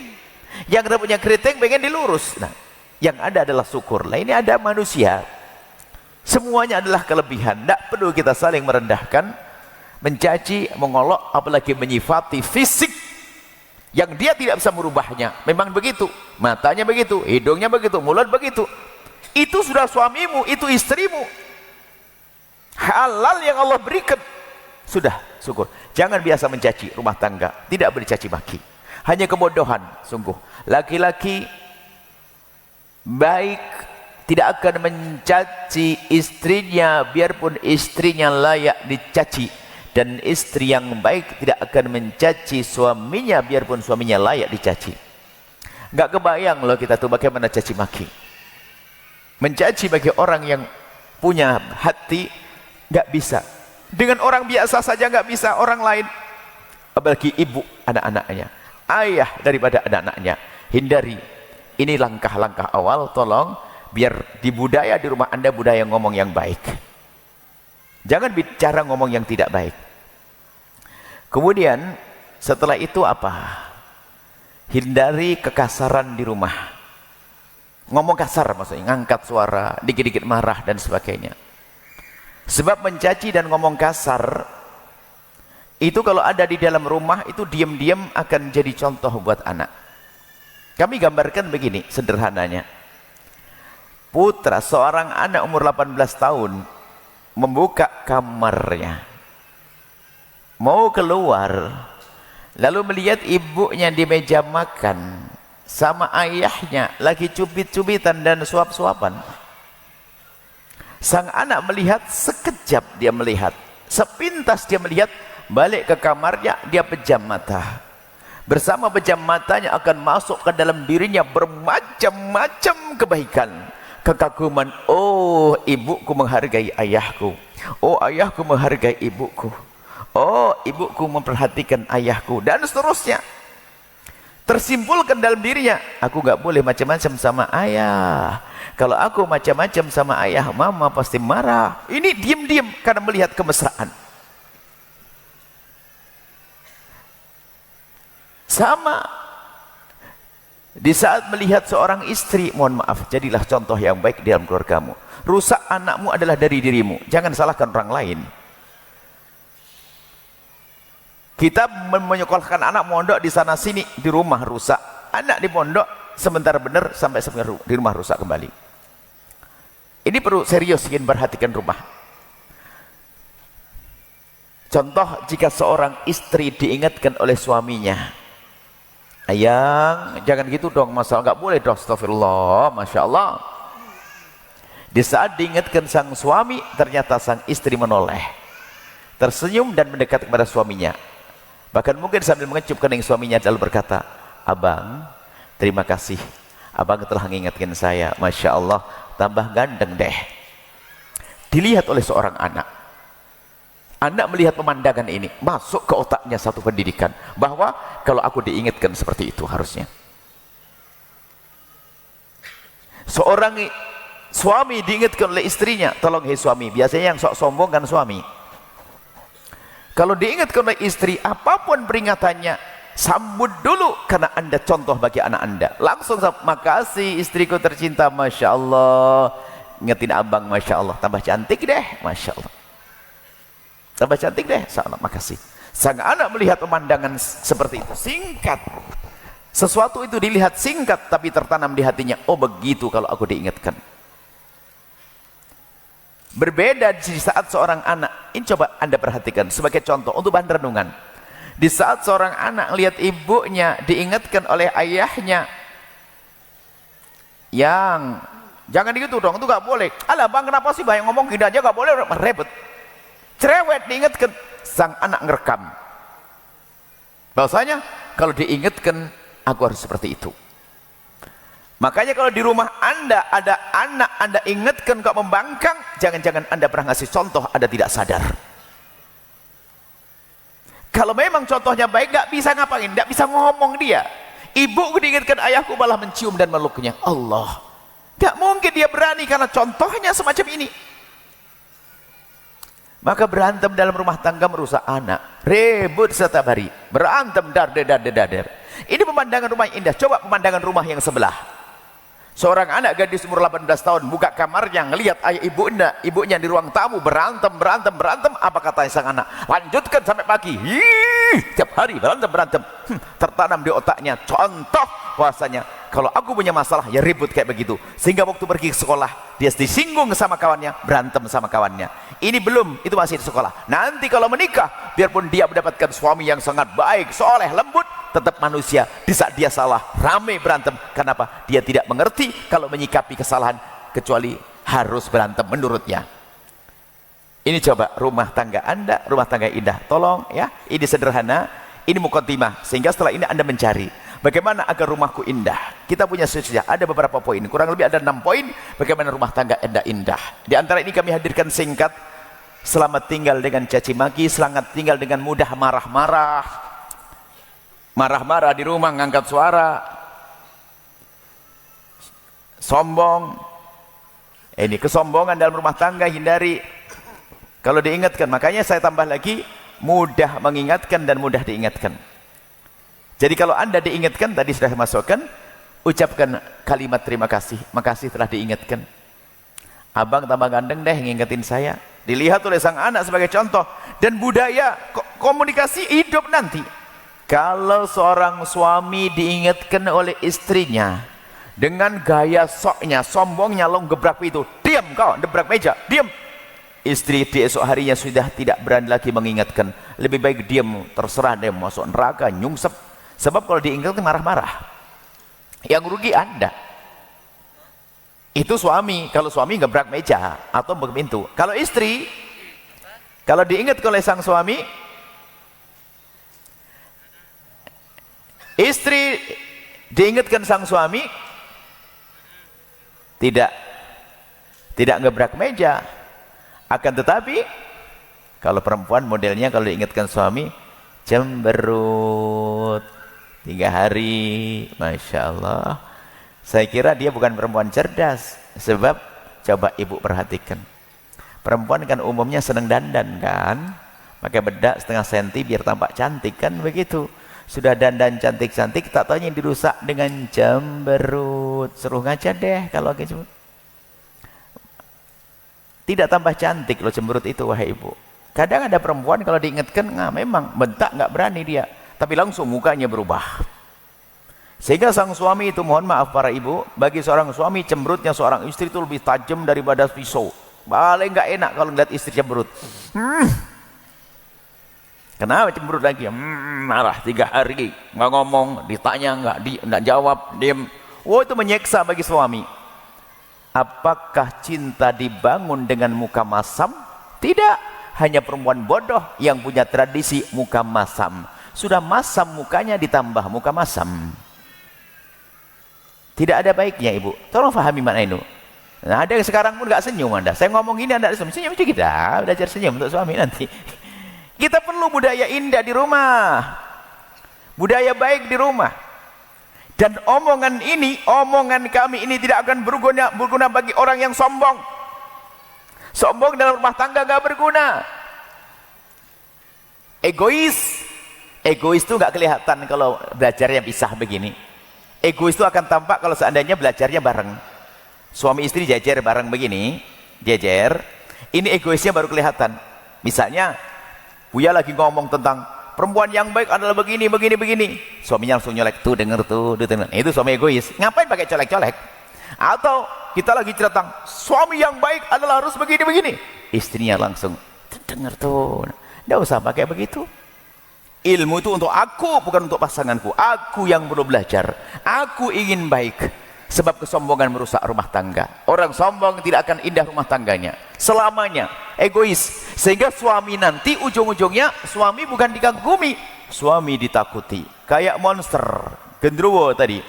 yang rambutnya keriting pengen dilurus. Nah, yang ada adalah syukur. Lah ini ada manusia, semuanya adalah kelebihan. Tidak perlu kita saling merendahkan, mencaci, mengolok, apalagi menyifati fisik yang dia tidak bisa merubahnya. Memang begitu, matanya begitu, hidungnya begitu, mulut begitu. Itu sudah suamimu, itu istrimu. Halal yang Allah berikan. Sudah, syukur. Jangan biasa mencaci rumah tangga, tidak boleh caci maki. Hanya kebodohan, sungguh. Laki-laki baik tidak akan mencaci istrinya biarpun istrinya layak dicaci. Dan istri yang baik tidak akan mencaci suaminya biarpun suaminya layak dicaci. Enggak kebayang loh kita tuh bagaimana caci maki. Mencaci bagi orang yang punya hati enggak bisa. Dengan orang biasa saja enggak bisa, orang lain, apalagi ibu anak-anaknya, ayah daripada anak-anaknya. Hindari. Ini langkah-langkah awal, tolong biar di budaya di rumah Anda budaya ngomong yang baik. Jangan bicara ngomong yang tidak baik. Kemudian setelah itu apa? Hindari kekasaran di rumah. Ngomong kasar maksudnya, ngangkat suara, dikit-dikit marah dan sebagainya. Sebab mencaci dan ngomong kasar itu kalau ada di dalam rumah itu diam-diam akan jadi contoh buat anak. Kami gambarkan begini sederhananya. Putra seorang anak umur 18 tahun membuka kamarnya, mau keluar, lalu melihat ibunya di meja makan sama ayahnya lagi cubit-cubitan dan suap-suapan. Sang anak melihat, sekejap dia melihat, sepintas dia melihat, balik ke kamarnya, dia pejam mata. Bersama pejam matanya akan masuk ke dalam dirinya bermacam-macam kebaikan. kekaguman, oh ibuku menghargai ayahku, oh ayahku menghargai ibuku, oh ibuku memperhatikan ayahku, dan seterusnya. Tersimpulkan dalam dirinya, aku gak boleh macam-macam sama ayah. Kalau aku macam-macam sama ayah, mama pasti marah. Ini diam-diam karena melihat kemesraan. Sama di saat melihat seorang istri, mohon maaf, jadilah contoh yang baik di dalam keluargamu. Rusak anakmu adalah dari dirimu, jangan salahkan orang lain. Kita menyekolahkan anak mondok di sana sini, di rumah rusak. Anak di pondok sebentar benar sampai di rumah rusak kembali. Ini perlu serius ingin perhatikan rumah. Contoh, jika seorang istri diingatkan oleh suaminya, ayang jangan gitu dong, masalah nggak boleh dong, astagfirullah, masya Allah. Di saat diingatkan sang suami, ternyata sang istri menoleh, tersenyum dan mendekat kepada suaminya. Bahkan mungkin sambil mengecup kening suaminya lalu berkata, abang, terima kasih, abang telah mengingatkan saya, masya Allah, tambah ganteng deh. Dilihat oleh seorang anak. Anak melihat pemandangan ini, masuk ke otaknya satu pendidikan, bahwa kalau aku diingatkan seperti itu harusnya. Seorang suami diingatkan oleh istrinya, tolong hei suami, biasanya yang sok sombong kan suami. Kalau diingatkan oleh istri, apapun peringatannya, sambut dulu, karena anda contoh bagi anak anda. Langsung, makasih istriku tercinta, masya Allah, ingetin abang, masya Allah, tambah cantik deh, masya Allah, tambah cantik deh, salam, makasih. Sang anak melihat pemandangan seperti itu, singkat, sesuatu itu dilihat singkat, tapi tertanam di hatinya, oh begitu kalau aku diingatkan. Berbeda di saat seorang anak, ini coba anda perhatikan sebagai contoh untuk bahan renungan. Di saat seorang anak lihat ibunya diingatkan oleh ayahnya, yang jangan gitu dong, itu gak boleh. Alah bang, kenapa sih banyak ngomong gini aja gak boleh, ribet. Cerewet, diingatkan, sang anak ngerekam. Bahwasanya kalau diingatkan, aku harus seperti itu. Makanya kalau di rumah anda ada anak, anda ingatkan kok membangkang, jangan-jangan anda pernah ngasih contoh, anda tidak sadar. Kalau memang contohnya baik, gak bisa ngapain, gak bisa ngomong dia. Ibu diingatkan, ayahku malah mencium dan meluknya. Allah, gak mungkin dia berani karena contohnya semacam ini. Maka berantem dalam rumah tangga merusak anak, ribut setiap hari, berantem dar. Ini pemandangan rumah yang indah. Coba pemandangan rumah yang sebelah. Seorang anak gadis umur 18 tahun buka kamarnya, ngelihat ayah ibunya di ruang tamu berantem. Apa katanya sang anak? Lanjutkan sampai pagi. Tiap hari berantem. Tertanam di otaknya contoh bahwasanya kalau aku punya masalah ya ribut kayak begitu, sehingga waktu pergi ke sekolah dia disinggung sama kawannya, berantem sama kawannya. Ini belum, itu masih di sekolah. Nanti kalau menikah, biarpun dia mendapatkan suami yang sangat baik, soleh, lembut, tetap manusia. Di saat dia salah, rame berantem. Kenapa? Dia tidak mengerti kalau menyikapi kesalahan, kecuali harus berantem menurutnya. Ini coba rumah tangga anda, rumah tangga indah. Tolong ya, ini sederhana, ini muqaddimah, sehingga setelah ini anda mencari bagaimana agar rumahku indah. Kita punya sesuatu, ada beberapa poin, kurang lebih ada 6 poin bagaimana rumah tangga anda indah. Di antara ini kami hadirkan singkat. Selamat tinggal dengan caci maki, selamat tinggal dengan mudah marah-marah di rumah, ngangkat suara, sombong. Ini kesombongan dalam rumah tangga hindari. Kalau diingatkan, makanya saya tambah lagi, mudah mengingatkan dan mudah diingatkan. Jadi kalau anda diingatkan, tadi sudah masukkan, ucapkan kalimat terima kasih, makasih telah diingatkan. Abang tambah gandeng deh ngingetin saya. Dilihat oleh sang anak sebagai contoh. Dan budaya komunikasi hidup nanti. Kalau seorang suami diingatkan oleh istrinya dengan gaya soknya, sombongnya, lo gebrak itu, diam kau, gebrak meja, diam. Istri di esok harinya sudah tidak berani lagi mengingatkan, lebih baik diam, terserah dia masuk neraka, nyungsep. Sebab kalau diingatkan marah-marah, yang rugi anda. Itu suami. Kalau suami gebrak meja atau buka pintu. Kalau istri, kalau diingatkan oleh sang suami, istri diingatkan sang suami, tidak tidak ngebrak meja. Akan tetapi kalau perempuan modelnya kalau diingatkan suami cemberut 3 hari, Masya Allah. Saya kira dia bukan perempuan cerdas. Sebab coba ibu perhatikan, perempuan kan umumnya senang dandan kan, pakai bedak setengah senti biar tampak cantik kan begitu. Sudah dandan cantik-cantik, tak taunya dirusak dengan cemberut. Suruh ngaca deh kalau gitu. Tidak tambah cantik loh cemberut itu, wahai ibu. Kadang ada perempuan kalau diingatkan, memang bentak nggak berani dia, tapi langsung mukanya berubah. Sehingga sang suami itu, mohon maaf para ibu, bagi seorang suami cemberutnya seorang istri itu lebih tajam daripada pisau. Paling nggak enak kalau ngeliat istri cemberut. Kenapa cemberut lagi? Marah 3 hari, nggak ngomong, ditanya nggak jawab, diam. Oh, itu menyiksa bagi suami. Apakah cinta dibangun dengan muka masam? Tidak, hanya perempuan bodoh yang punya tradisi muka masam. Sudah masam mukanya ditambah muka masam. Tidak ada baiknya ibu. Tolong fahami makna itu. Nah, ada yang sekarang pun nggak senyum Anda. Saya ngomong ini Anda senyum itu kita belajar senyum untuk suami nanti. Kita perlu budaya indah di rumah, budaya baik di rumah. Dan omongan ini, omongan kami ini tidak akan berguna bagi orang yang sombong. Sombong dalam rumah tangga gak berguna. Egois itu gak kelihatan kalau belajarnya pisah begini. Egois itu akan tampak kalau seandainya belajarnya bareng. Suami istri jajar bareng begini, jajar. Ini egoisnya baru kelihatan. Misalnya Buya lagi ngomong tentang perempuan yang baik adalah begini. Suaminya langsung nyolek, tuh denger tuh. Itu suami egois. Ngapain pakai colek-colek? Atau kita lagi cerita, suami yang baik adalah harus begini. Istrinya langsung, denger tuh. Nggak usah pakai begitu. Ilmu itu untuk aku, bukan untuk pasanganku. Aku yang perlu belajar. Aku ingin baik. Sebab kesombongan merusak rumah tangga. Orang sombong tidak akan indah rumah tangganya selamanya. Egois. Sehingga suami nanti ujung-ujungnya suami bukan dikagumi, suami ditakuti. Kayak monster gendruwo tadi,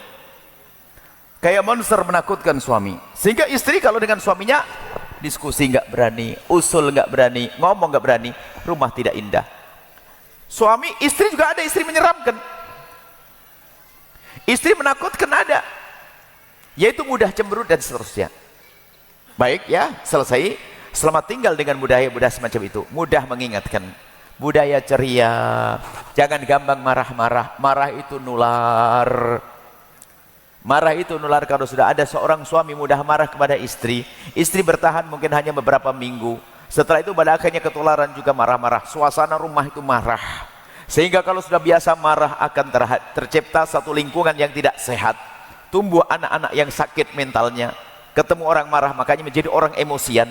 kayak monster menakutkan suami. Sehingga istri kalau dengan suaminya diskusi nggak berani, usul nggak berani, ngomong nggak berani, rumah tidak indah. Suami istri juga ada istri menyeramkan, istri menakutkan ada, yaitu mudah cemberut dan seterusnya. Baik ya, selesai. Selamat tinggal dengan budaya-budaya semacam itu. Mudah mengingatkan, budaya ceria, jangan gampang marah-marah. Marah itu nular. Marah itu nular. Kalau sudah ada seorang suami mudah marah kepada istri, istri bertahan mungkin hanya beberapa minggu. Setelah itu pada akhirnya ketularan juga marah-marah. Suasana rumah itu marah. Sehingga kalau sudah biasa marah akan tercipta satu lingkungan yang tidak sehat. Tumbuh anak-anak yang sakit mentalnya. Ketemu orang marah makanya menjadi orang emosian.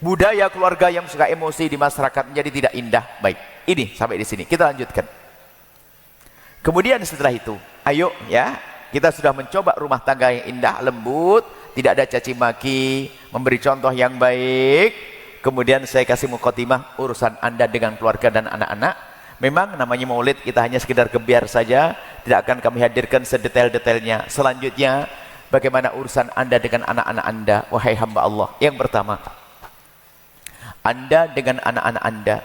Budaya keluarga yang suka emosi di masyarakat menjadi tidak indah. Baik, ini sampai di sini. Kita lanjutkan. Kemudian setelah itu, ayo ya, kita sudah mencoba rumah tangga yang indah, lembut, tidak ada caci maki, memberi contoh yang baik. Kemudian saya kasih mukhatimah urusan Anda dengan keluarga dan anak-anak. Memang namanya maulid, kita hanya sekedar gebiar saja, tidak akan kami hadirkan sedetail-detailnya. Selanjutnya, bagaimana urusan Anda dengan anak-anak Anda, wahai hamba Allah. Yang pertama, Anda dengan anak-anak Anda.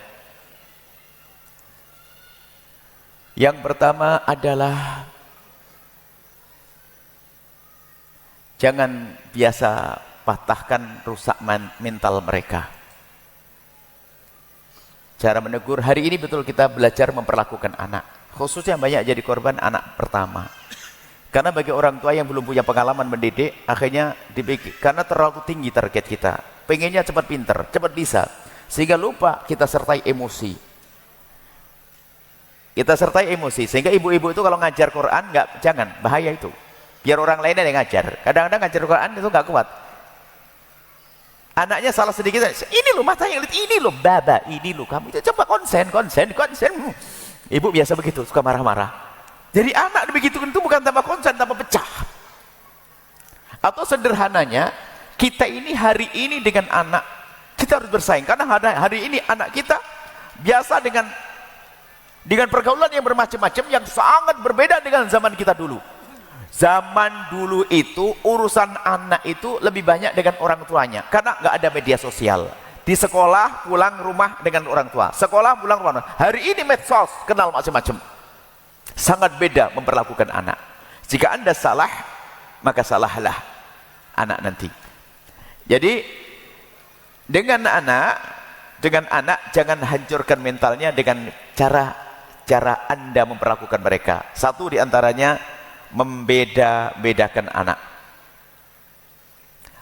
Yang pertama adalah jangan biasa patahkan, rusak mental mereka. Cara menegur, hari ini betul kita belajar memperlakukan anak. Khususnya banyak jadi korban anak pertama. Karena bagi orang tua yang belum punya pengalaman mendidik, akhirnya karena terlalu tinggi target kita. Pengennya cepat pinter, cepat bisa. Sehingga lupa kita sertai emosi. Kita sertai emosi. Sehingga ibu-ibu itu kalau ngajar Quran, jangan, bahaya itu. Biar orang lain yang ngajar. Kadang-kadang ngajar Quran itu nggak kuat. Anaknya salah sedikit, ini loh matanya, ini loh baba, ini loh kamu itu coba konsen. Ibu biasa begitu, suka marah-marah. Jadi anak begitu itu bukan tambah konsen, tambah pecah. Atau sederhananya, kita ini hari ini dengan anak, kita harus bersaing. Karena hari ini anak kita biasa dengan pergaulan yang bermacam-macam, yang sangat berbeda dengan zaman kita dulu. Zaman dulu itu urusan anak itu lebih banyak dengan orang tuanya karena nggak ada media sosial. Di sekolah pulang rumah dengan orang tua, sekolah pulang rumah. Hari ini medsos, kenal macam-macam. Sangat beda memperlakukan anak. Jika Anda salah, maka salahlah anak nanti. Jadi dengan anak jangan hancurkan mentalnya dengan cara Anda memperlakukan mereka. Satu diantaranya membeda-bedakan anak.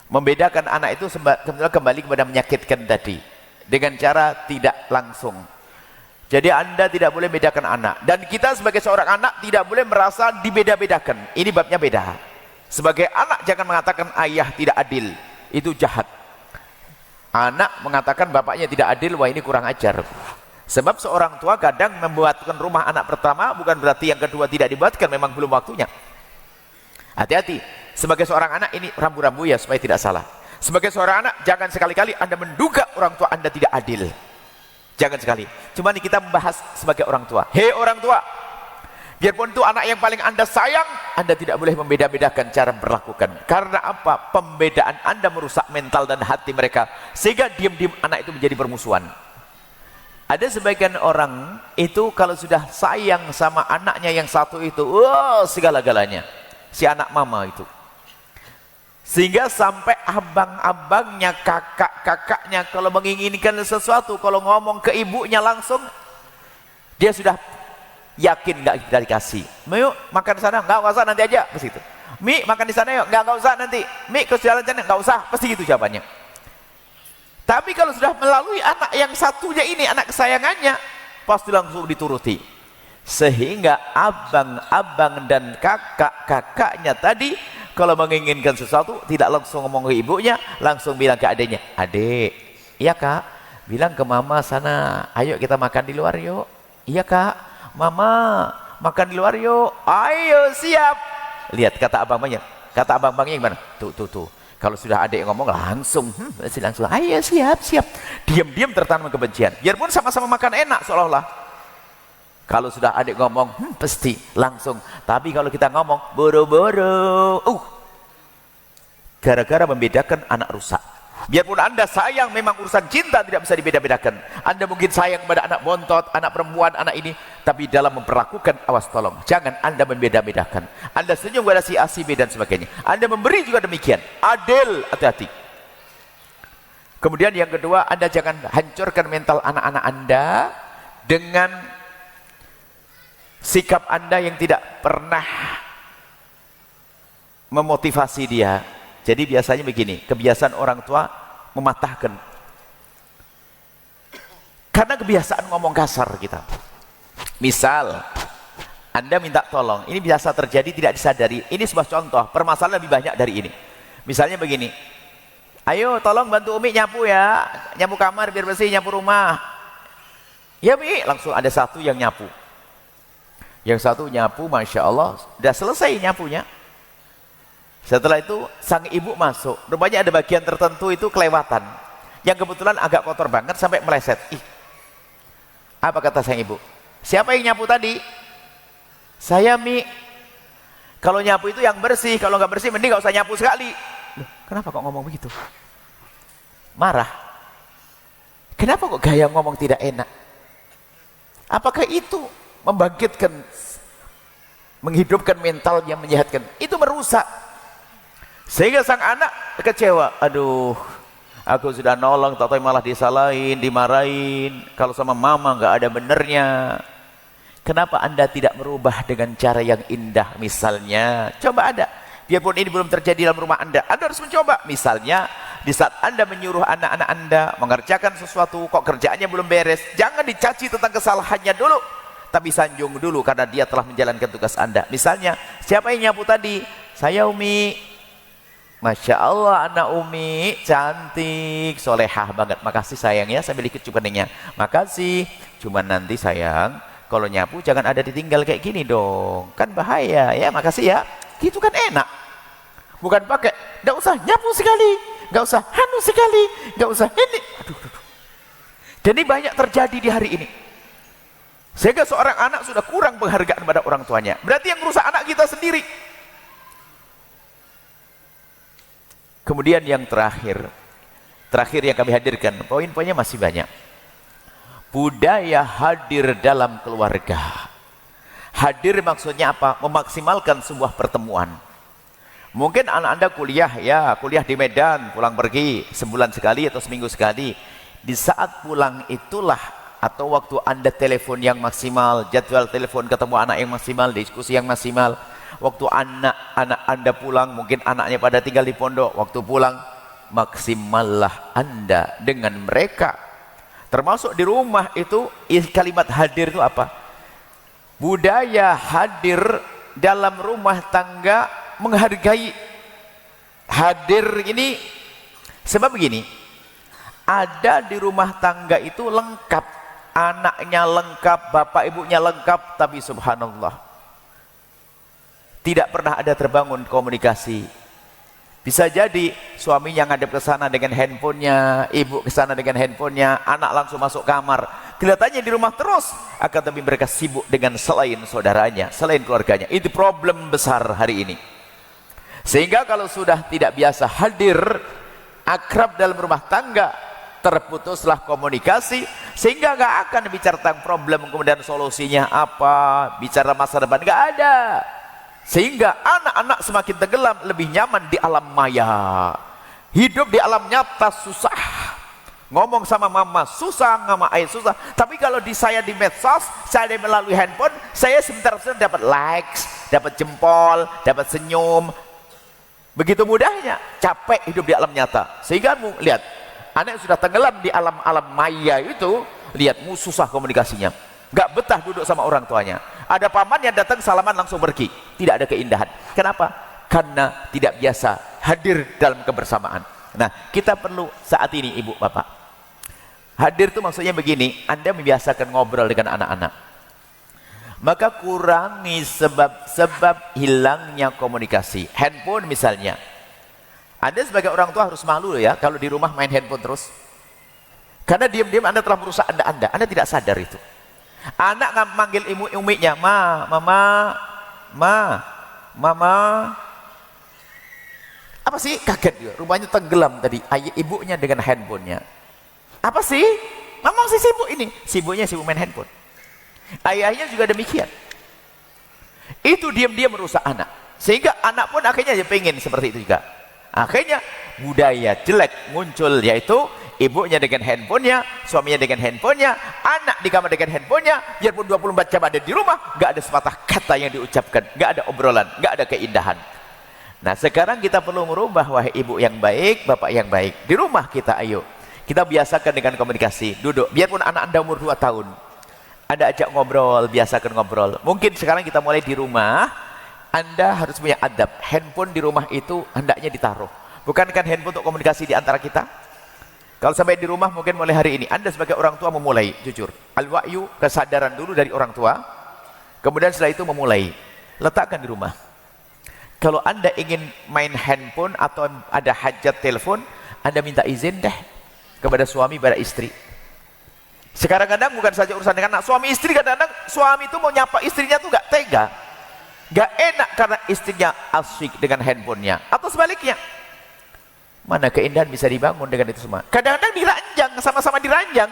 Membedakan anak itu kembali kepada menyakitkan tadi dengan cara tidak langsung. Jadi Anda tidak boleh bedakan anak, dan kita sebagai seorang anak tidak boleh merasa dibeda-bedakan. Ini babnya beda. Sebagai anak jangan mengatakan ayah tidak adil, itu jahat. Anak mengatakan bapaknya tidak adil, wah ini kurang ajar. Sebab seorang tua kadang membuatkan rumah anak pertama, bukan berarti yang kedua tidak dibuatkan, memang belum waktunya. Hati-hati, sebagai seorang anak ini rambu-rambu ya supaya tidak salah. Sebagai seorang anak jangan sekali-kali Anda menduga orang tua Anda tidak adil. Jangan sekali. Cuma ini kita membahas sebagai orang tua. Hei orang tua, biarpun itu anak yang paling Anda sayang, Anda tidak boleh membeda-bedakan cara berlakukan. Karena apa? Pembedaan Anda merusak mental dan hati mereka, sehingga diam-diam anak itu menjadi permusuhan. Ada sebagian orang itu kalau sudah sayang sama anaknya yang satu itu, segala-galanya. Si anak mama itu. Sehingga sampai abang-abangnya, kakak-kakaknya kalau menginginkan sesuatu, kalau ngomong ke ibunya langsung, dia sudah yakin nggak kita dikasih. Yuk makan di sana, nggak usah nanti aja, pasti itu. Mi makan di sana yuk, nggak usah nanti. Mi ke jalan sana, nggak usah, pasti gitu jawabannya. Tapi kalau sudah melalui anak yang satunya ini, anak kesayangannya, pasti langsung dituruti. Sehingga abang-abang dan kakak-kakaknya tadi kalau menginginkan sesuatu tidak langsung ngomong ke ibunya, langsung bilang ke adiknya, adik, iya kak, bilang ke mama sana, ayo kita makan di luar yuk. Iya kak, mama makan di luar yuk, ayo siap. Lihat kata abang-abangnya gimana? Tuh. Kalau sudah adik ngomong langsung, ayo siap. Diam-diam tertanam kebencian. Biarpun sama-sama makan enak seolah-olah. Kalau sudah adik ngomong, pasti langsung. Tapi kalau kita ngomong boro-boro, gara-gara membedakan anak rusak. Biarpun Anda sayang, memang urusan cinta tidak bisa dibeda-bedakan. Anda mungkin sayang pada anak bontot, anak perempuan, anak ini, tapi dalam memperlakukan, awas tolong, jangan Anda membeda-bedakan. Anda senyum kepada si A, si B dan sebagainya. Anda memberi juga demikian. Adil, hati-hati. Kemudian yang kedua, Anda jangan hancurkan mental anak-anak Anda dengan sikap Anda yang tidak pernah memotivasi dia. Jadi biasanya begini, kebiasaan orang tua mematahkan. Karena kebiasaan ngomong kasar kita. Misal, Anda minta tolong, ini biasa terjadi tidak disadari. Ini sebuah contoh, permasalahan lebih banyak dari ini. Misalnya begini, ayo tolong bantu Umi nyapu ya, nyapu kamar biar bersih, nyapu rumah. Ya Mi, langsung ada satu yang nyapu. Yang satu nyapu, Masya Allah, sudah selesai nyapunya. Setelah itu sang ibu masuk, rupanya ada bagian tertentu itu kelewatan, yang kebetulan agak kotor banget sampai meleset. Apa kata sang ibu? Siapa yang nyapu tadi? Saya Mi. Kalau nyapu itu yang bersih, kalau nggak bersih mending nggak usah nyapu sekali. Loh, kenapa kok ngomong begitu? Marah. Kenapa kok gaya ngomong tidak enak? Apakah itu membangkitkan, menghidupkan mental yang menyehatkan? Itu merusak. Sehingga sang anak kecewa, aduh, aku sudah nolong, tak tahu malah disalahin, dimarahin. Kalau sama mama nggak ada benernya. Kenapa Anda tidak merubah dengan cara yang indah? Misalnya, coba ada, biarpun ini belum terjadi dalam rumah Anda harus mencoba. Misalnya, di saat Anda menyuruh anak-anak Anda mengerjakan sesuatu, kok kerjaannya belum beres, jangan dicaci tentang kesalahannya dulu, tapi sanjung dulu karena dia telah menjalankan tugas Anda. Misalnya, siapa yang nyapu tadi? Saya Umi. Masya Allah anak Umi cantik, solehah banget. Makasih sayang ya, sambil ikut cukeningnya. Makasih. Cuman nanti sayang, kalau nyapu jangan ada ditinggal kayak gini dong, kan bahaya ya. Makasih ya. Gitu kan enak. Bukan pakai, nggak usah nyapu sekali, nggak usah hanu sekali, nggak usah ini. Aduh. Dan ini banyak terjadi di hari ini. Sehingga seorang anak sudah kurang penghargaan pada orang tuanya. Berarti yang merusak anak kita sendiri. Kemudian yang terakhir yang kami hadirkan, poin-poinnya masih banyak. Budaya hadir dalam keluarga. Hadir maksudnya apa? Memaksimalkan sebuah pertemuan. Mungkin anak Anda kuliah, ya kuliah di Medan, pulang pergi sebulan sekali atau seminggu sekali. Di saat pulang itulah, atau waktu Anda telepon yang maksimal, jadwal telepon ketemu anak yang maksimal, diskusi yang maksimal. Waktu anak Anda pulang, mungkin anaknya pada tinggal di pondok, waktu pulang maksimallah Anda dengan mereka. Termasuk di rumah itu, kalimat hadir itu apa? Budaya hadir dalam rumah tangga, menghargai. Hadir ini sebab begini, ada di rumah tangga itu lengkap, anaknya lengkap, bapak ibunya lengkap, tapi subhanallah tidak pernah ada terbangun komunikasi. Bisa jadi suaminya ngadep ke sana dengan handphonenya, ibu ke sana dengan handphonenya, anak langsung masuk kamar. Kelihatannya di rumah terus, akan tapi mereka sibuk dengan selain saudaranya, selain keluarganya. Itu problem besar hari ini. Sehingga kalau sudah tidak biasa hadir, akrab dalam rumah tangga, terputuslah komunikasi, sehingga nggak akan bicara tentang problem, kemudian solusinya apa, bicara masa depan, nggak ada. Sehingga anak-anak semakin tenggelam, lebih nyaman di alam maya. Hidup di alam nyata susah. Ngomong sama mama susah, sama ayah susah. Tapi kalau saya di medsos, saya melalui handphone, saya sebentar-sebentar dapat likes, dapat jempol, dapat senyum. Begitu mudahnya, capek hidup di alam nyata. Sehingga lihat, anak yang sudah tenggelam di alam maya itu, lihat susah komunikasinya. Gak betah duduk sama orang tuanya. Ada paman yang datang salaman langsung pergi, tidak ada keindahan. Kenapa? Karena tidak biasa hadir dalam kebersamaan. Nah, kita perlu saat ini ibu bapak hadir itu maksudnya begini, Anda membiasakan ngobrol dengan anak-anak, maka kurangi sebab hilangnya komunikasi. Handphone misalnya, Anda sebagai orang tua harus malu ya kalau di rumah main handphone terus, karena diam-diam Anda telah merusak Anda tidak sadar itu. Anak manggil uminya, mama, apa sih? Kaget dia, rupanya tenggelam tadi ibunya dengan handphonenya. Apa sih? Mama masih sibuk ini, sibuk main handphone. Ayahnya juga demikian. Itu diam-diam merusak anak, sehingga anak pun akhirnya dia pengen seperti itu juga. Akhirnya budaya jelek muncul, yaitu ibunya dengan handphonenya, suaminya dengan handphonenya, anak di kamar dengan handphonenya, biarpun 24 jam ada di rumah, gak ada sepatah kata yang diucapkan, gak ada obrolan, gak ada keindahan. Nah sekarang kita perlu merubah, wahai ibu yang baik, bapak yang baik. Di rumah kita, ayo kita biasakan dengan komunikasi, duduk, biarpun anak Anda umur 2 tahun, Anda ajak ngobrol, biasakan ngobrol. Mungkin sekarang kita mulai di rumah, Anda harus punya adab. Handphone di rumah itu hendaknya ditaruh. Bukankah handphone untuk komunikasi di antara kita? Kalau sampai di rumah, mungkin mulai hari ini Anda sebagai orang tua memulai, jujur, al-wa'yu, kesadaran dulu dari orang tua, kemudian setelah itu memulai, letakkan di rumah. Kalau Anda ingin main handphone atau ada hajat telepon, Anda minta izin deh kepada suami, pada istri. Sekarang kadang bukan saja urusan dengan anak, suami istri, kadang-kadang suami itu mau nyapa istrinya tuh gak tega, gak enak karena istrinya asyik dengan handphonenya, atau sebaliknya. Mana keindahan bisa dibangun dengan itu semua? Kadang-kadang diranjang, sama-sama diranjang,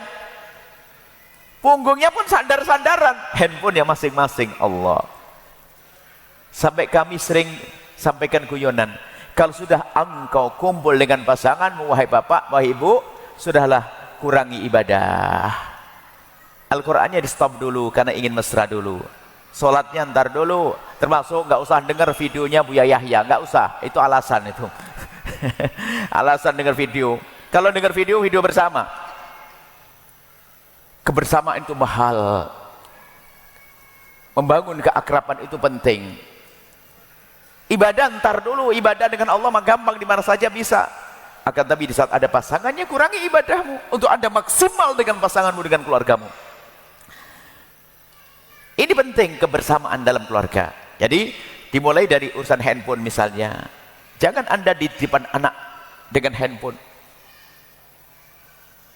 punggungnya pun sandar-sandaran, handphone ya masing-masing. Allah, sampai kami sering sampaikan guyonan, kalau sudah engkau kumpul dengan pasanganmu, wahai bapak, wahai ibu, sudahlah kurangi ibadah. Al-Qur'annya di stop dulu karena ingin mesra dulu, sholatnya ntar dulu, termasuk nggak usah dengar videonya Buya Yahya, nggak usah, itu alasan itu. Alasan dengar video. Kalau dengar video bersama, kebersamaan itu mahal, membangun keakraban itu penting. Ibadah ntar dulu, ibadah dengan Allah mah gampang, di mana saja bisa. Akan tapi di saat ada pasangannya, kurangi ibadahmu untuk Anda maksimal dengan pasanganmu, dengan keluargamu. Ini penting, kebersamaan dalam keluarga. Jadi dimulai dari urusan handphone misalnya. Jangan Anda di depan anak dengan handphone.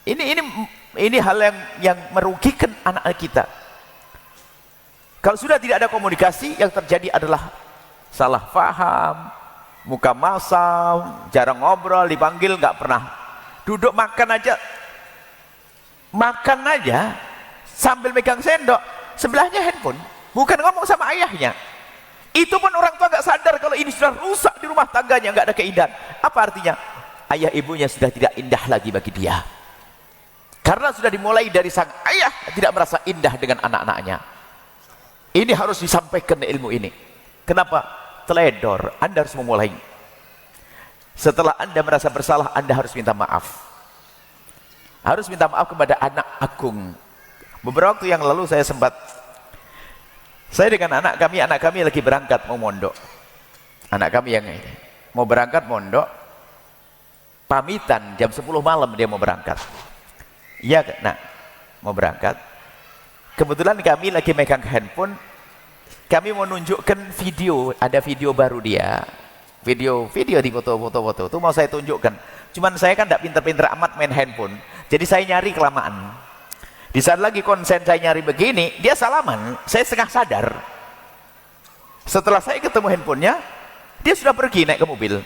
Ini hal yang merugikan anak kita. Kalau sudah tidak ada komunikasi, yang terjadi adalah salah paham, muka masam, jarang ngobrol, dipanggil nggak pernah. Duduk makan aja sambil megang sendok, sebelahnya handphone, bukan ngomong sama ayahnya. Itu pun orang tua nggak sadar kalau ini sudah rusak di rumah tangganya, nggak ada keindahan. Apa artinya? Ayah ibunya sudah tidak indah lagi bagi dia, karena sudah dimulai dari sang ayah tidak merasa indah dengan anak-anaknya. Ini harus disampaikan ilmu ini. Kenapa? Teledor. Anda harus memulai. Setelah Anda merasa bersalah, Anda harus minta maaf. Harus minta maaf kepada anak agung. Beberapa waktu yang lalu saya dengan anak kami lagi berangkat mau mondok. Anak kami yang ini mau berangkat mondok, pamitan jam 10 malam dia mau berangkat. Iya, nak mau berangkat. Kebetulan kami lagi megang handphone, kami mau nunjukkan video, ada video baru dia, video di foto-foto itu mau saya tunjukkan. Cuman saya kan tidak pinter-pinter amat main handphone, jadi saya nyari kelamaan. Di saat lagi konsen saya nyari begini, dia salaman, saya setengah sadar. Setelah saya ketemu handphonenya, dia sudah pergi naik ke mobil.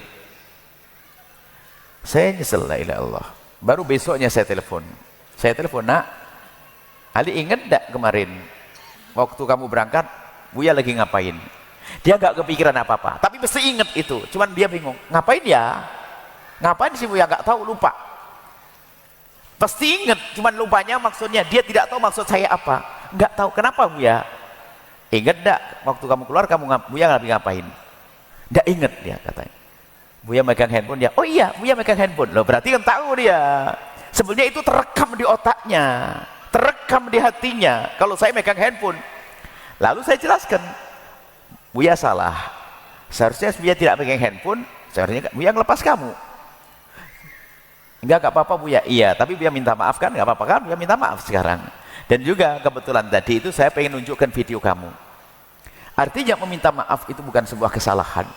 Saya nyesel, la ilaha illallah. Baru besoknya saya telepon, nak, Ali ingat enggak kemarin waktu kamu berangkat Buya lagi ngapain? Dia enggak kepikiran apa-apa, tapi mesti ingat itu. Cuman dia bingung, ngapain ya? Ngapain sih Buya? Enggak tahu, lupa. Pasti ingat, cuman lupanya maksudnya dia tidak tahu maksud saya apa. Enggak tahu kenapa Buya. Ingat enggak waktu kamu keluar Buya lagi ngapain? Enggak ingat dia katanya. Buya megang handphone dia. Oh iya, Buya megang handphone. Loh, berarti kan tahu dia. Sebenarnya itu terekam di otaknya, terekam di hatinya kalau saya megang handphone. Lalu saya jelaskan, Buya salah, seharusnya Buya tidak megang handphone, seharusnya Buya ngelepas kamu. Enggak apa-apa Buya. Iya, tapi Buya minta maaf kan? Enggak apa-apa kan? Buya minta maaf sekarang. Dan juga kebetulan tadi itu saya pengen nunjukkan video kamu. Artinya meminta maaf itu bukan sebuah kesalahan.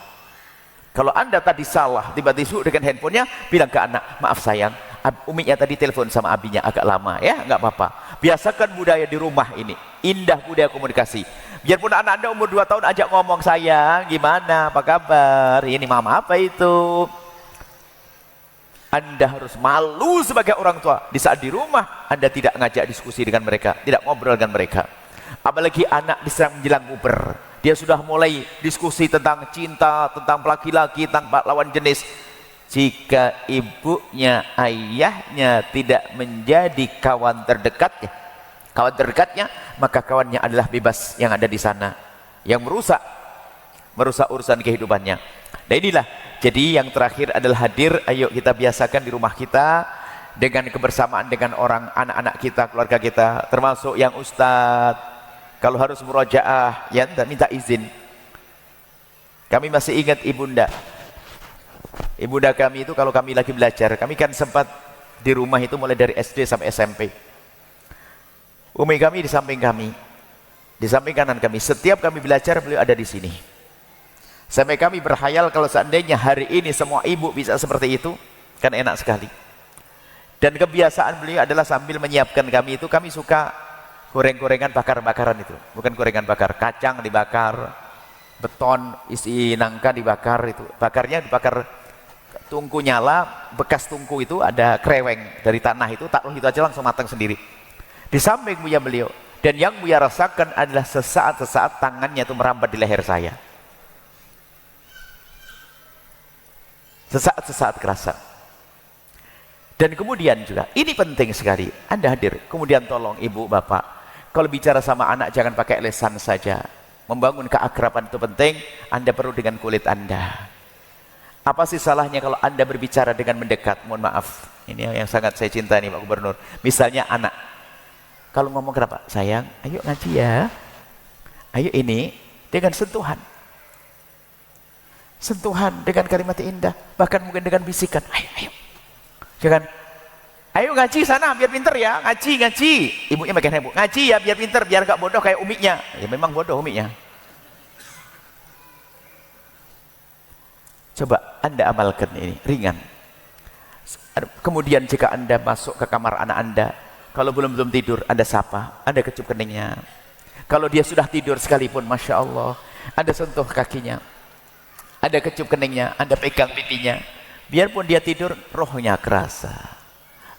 Kalau Anda tadi salah, tiba-tiba dengan handphonenya bilang ke anak, maaf sayang, uminya tadi telepon sama abinya agak lama, ya nggak apa-apa. Biasakan budaya di rumah ini, indah budaya komunikasi. Biarpun anak Anda umur 2 tahun ajak ngomong, sayang gimana, apa kabar, ini mama apa itu. Anda harus malu sebagai orang tua di saat di rumah Anda tidak ngajak diskusi dengan mereka, tidak ngobrol dengan mereka. Apalagi anak diserang menjelang puber, dia sudah mulai diskusi tentang cinta, tentang laki-laki, tentang lawan jenis. Jika ibunya, ayahnya tidak menjadi kawan terdekatnya, maka kawannya adalah bebas yang ada di sana, yang merusak urusan kehidupannya. Nah inilah, jadi yang terakhir adalah hadir. Ayo kita biasakan di rumah kita dengan kebersamaan dengan orang, anak-anak kita, keluarga kita, termasuk yang ustadz. Kalau harus murojaah, ya minta izin. Kami masih ingat ibunda kami itu kalau kami lagi belajar, kami kan sempat di rumah itu mulai dari SD sampai SMP. Umi kami di samping kami, di samping kanan kami. Setiap kami belajar beliau ada di sini. Sampai kami berkhayal kalau seandainya hari ini semua ibu bisa seperti itu, kan enak sekali. Dan kebiasaan beliau adalah sambil menyiapkan kami itu, kami suka goreng-gorengan, bakar-bakaran itu. Bukan gorengan bakar, kacang dibakar, beton isi nangka dibakar itu. Bakarnya dibakar tungku nyala, bekas tungku itu ada kreweng dari tanah itu, taruh itu aja langsung matang sendiri. Di samping Buya beliau, dan yang Buya rasakan adalah sesaat tangannya itu merambat di leher saya. Sesaat kerasa. Dan kemudian juga, ini penting sekali, Anda hadir, kemudian tolong ibu, bapak, kalau bicara sama anak jangan pakai lesan saja. Membangun keakraban itu penting, Anda perlu dengan kulit Anda. Apa sih salahnya kalau Anda berbicara dengan mendekat? Mohon maaf, ini yang sangat saya cintai nih Pak Gubernur. Misalnya anak, kalau ngomong kenapa? Sayang, ayo ngaji ya. Ayo ini, dengan sentuhan. Sentuhan dengan kalimat indah, bahkan mungkin dengan bisikan, ayo. Jangan, ayo ngaji sana biar pinter ya, ngaji. Ibunya makin heboh, ngaji ya biar pinter, biar gak bodoh kayak umiknya. Ya memang bodoh umiknya. Coba Anda amalkan ini, ringan. Kemudian jika Anda masuk ke kamar anak Anda, kalau belum tidur, Anda sapa, Anda kecup keningnya. Kalau dia sudah tidur sekalipun, Masya Allah, Anda sentuh kakinya, Anda kecup keningnya, Anda pegang pipinya. Biarpun dia tidur, rohnya kerasa.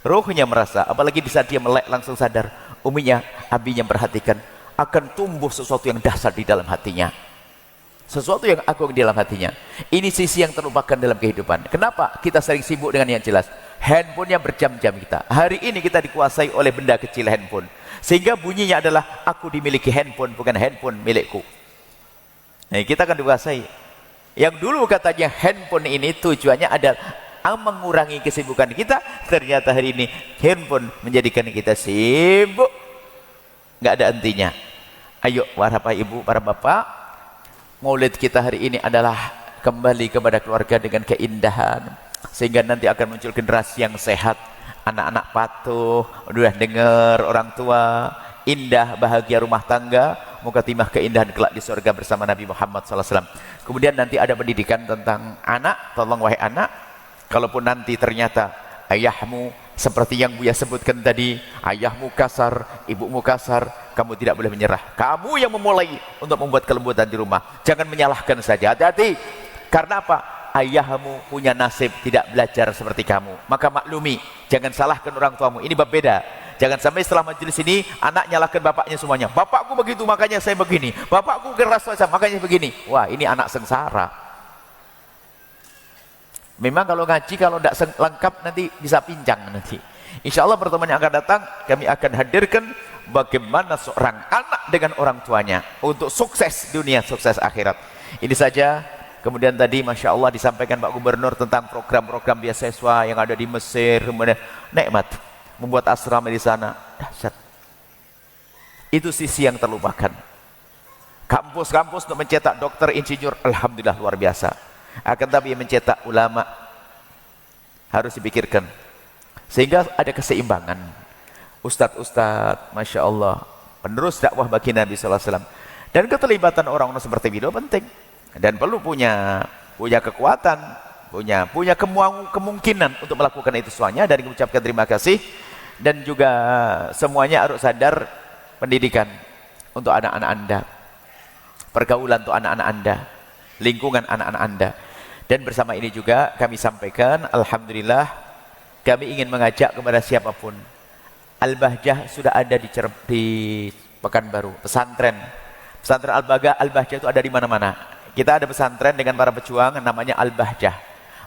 Rohnya merasa, apalagi di saat dia melek langsung sadar, uminya, abinya perhatikan, akan tumbuh sesuatu yang dahsyat di dalam hatinya. Sesuatu yang agung di dalam hatinya. Ini sisi yang terlupakan dalam kehidupan. Kenapa kita sering sibuk dengan yang jelas? Handphonenya berjam-jam kita. Hari ini kita dikuasai oleh benda kecil handphone. Sehingga bunyinya adalah, aku dimiliki handphone, bukan handphone milikku. Nah, kita akan dikuasai. Yang dulu katanya handphone ini tujuannya adalah mengurangi kesibukan kita. Ternyata hari ini handphone menjadikan kita sibuk. Nggak ada hentinya. Ayo para bapak ibu, para bapak, maulid kita hari ini adalah kembali kepada keluarga dengan keindahan, sehingga nanti akan muncul generasi yang sehat, anak-anak patuh, udah dengar orang tua, indah, bahagia rumah tangga, moga timah keindahan kelak di surga bersama Nabi Muhammad SAW. Kemudian nanti ada pendidikan tentang anak. Tolong wahai anak, kalaupun nanti ternyata ayahmu seperti yang Buya sebutkan tadi, ayahmu kasar, ibumu kasar, kamu tidak boleh menyerah. Kamu yang memulai untuk membuat kelembutan di rumah. Jangan menyalahkan saja. Hati-hati. Karena apa? Ayahmu punya nasib tidak belajar seperti kamu. Maka maklumi, jangan salahkan orang tuamu. Ini bab beda. Jangan sampai setelah majelis ini anak nyalahkan bapaknya semuanya. Bapakku begitu makanya saya begini. Bapakku keras makanya begini. Wah, ini anak sengsara. Memang kalau ngaji, kalau tidak lengkap nanti bisa pincang nanti. Insya Allah pertemuan yang akan datang kami akan hadirkan bagaimana seorang anak dengan orang tuanya untuk sukses dunia, sukses akhirat. Ini saja. Kemudian tadi Masya Allah disampaikan Pak Gubernur tentang program-program beasiswa yang ada di Mesir. Kemudian nikmat membuat asrama di sana. Dahsyat. Itu sisi yang terlupakan. Kampus-kampus untuk mencetak dokter, insinyur, alhamdulillah luar biasa. Akan tapi mencetak ulama harus dipikirkan sehingga ada keseimbangan. Ustadz-ustadz, Masya Allah, penerus dakwah bagi Nabi SAW. Dan keterlibatan orang-orang seperti beliau penting dan perlu punya kekuatan, punya kemungkinan untuk melakukan itu semuanya. Dan mengucapkan terima kasih. Dan juga semuanya harus sadar pendidikan untuk anak-anak Anda, pergaulan untuk anak-anak Anda, lingkungan anak-anak Anda. Dan bersama ini juga kami sampaikan, alhamdulillah, kami ingin mengajak kepada siapapun. Al-Bahjah sudah ada di Pekanbaru, pesantren Al-Bahjah itu ada di mana-mana. Kita ada pesantren dengan para pejuang namanya Al-Bahjah.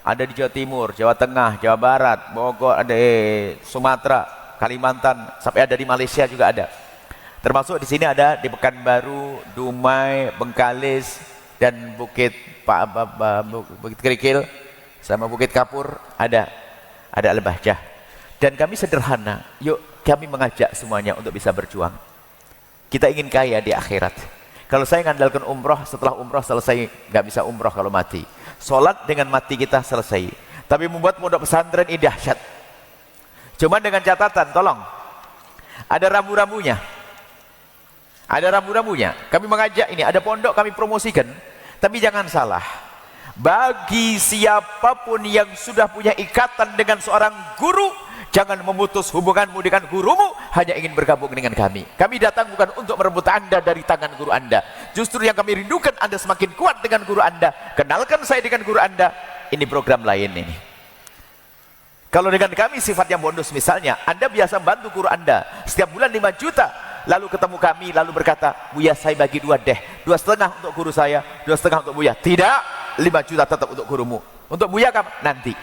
Ada di Jawa Timur, Jawa Tengah, Jawa Barat, Bogor, ada Sumatera, Kalimantan, sampai ada di Malaysia juga ada. Termasuk di sini ada di Pekanbaru, Dumai, Bengkalis, dan Bukit Kerikil sama Bukit Kapur ada Al-Bahjah. Dan kami sederhana, yuk kami mengajak semuanya untuk bisa berjuang. Kita ingin kaya di akhirat. Kalau saya ngandalkan umroh, setelah umroh selesai nggak bisa umroh kalau mati. Sholat dengan mati kita selesai. Tapi membuat pondok pesantren ini dahsyat. Cuma dengan catatan, tolong ada rambu-rambunya. Ada rambu-rambunya. Kami mengajak ini, ada pondok kami promosikan. Tapi jangan salah, bagi siapapun yang sudah punya ikatan dengan seorang guru, jangan memutus hubunganmu dengan gurumu hanya ingin bergabung dengan kami. Kami datang bukan untuk merebut Anda dari tangan guru Anda. Justru yang kami rindukan Anda semakin kuat dengan guru Anda. Kenalkan saya dengan guru Anda. Ini program lain ini. Kalau dengan kami sifatnya bonus, misalnya Anda biasa bantu guru Anda setiap bulan 5 juta, lalu ketemu kami lalu berkata, Buya saya bagi 2 deh, 2,5 untuk guru saya, 2,5 untuk Buya. Tidak, 5 juta tetap untuk gurumu. Untuk Buya kapan? Nanti.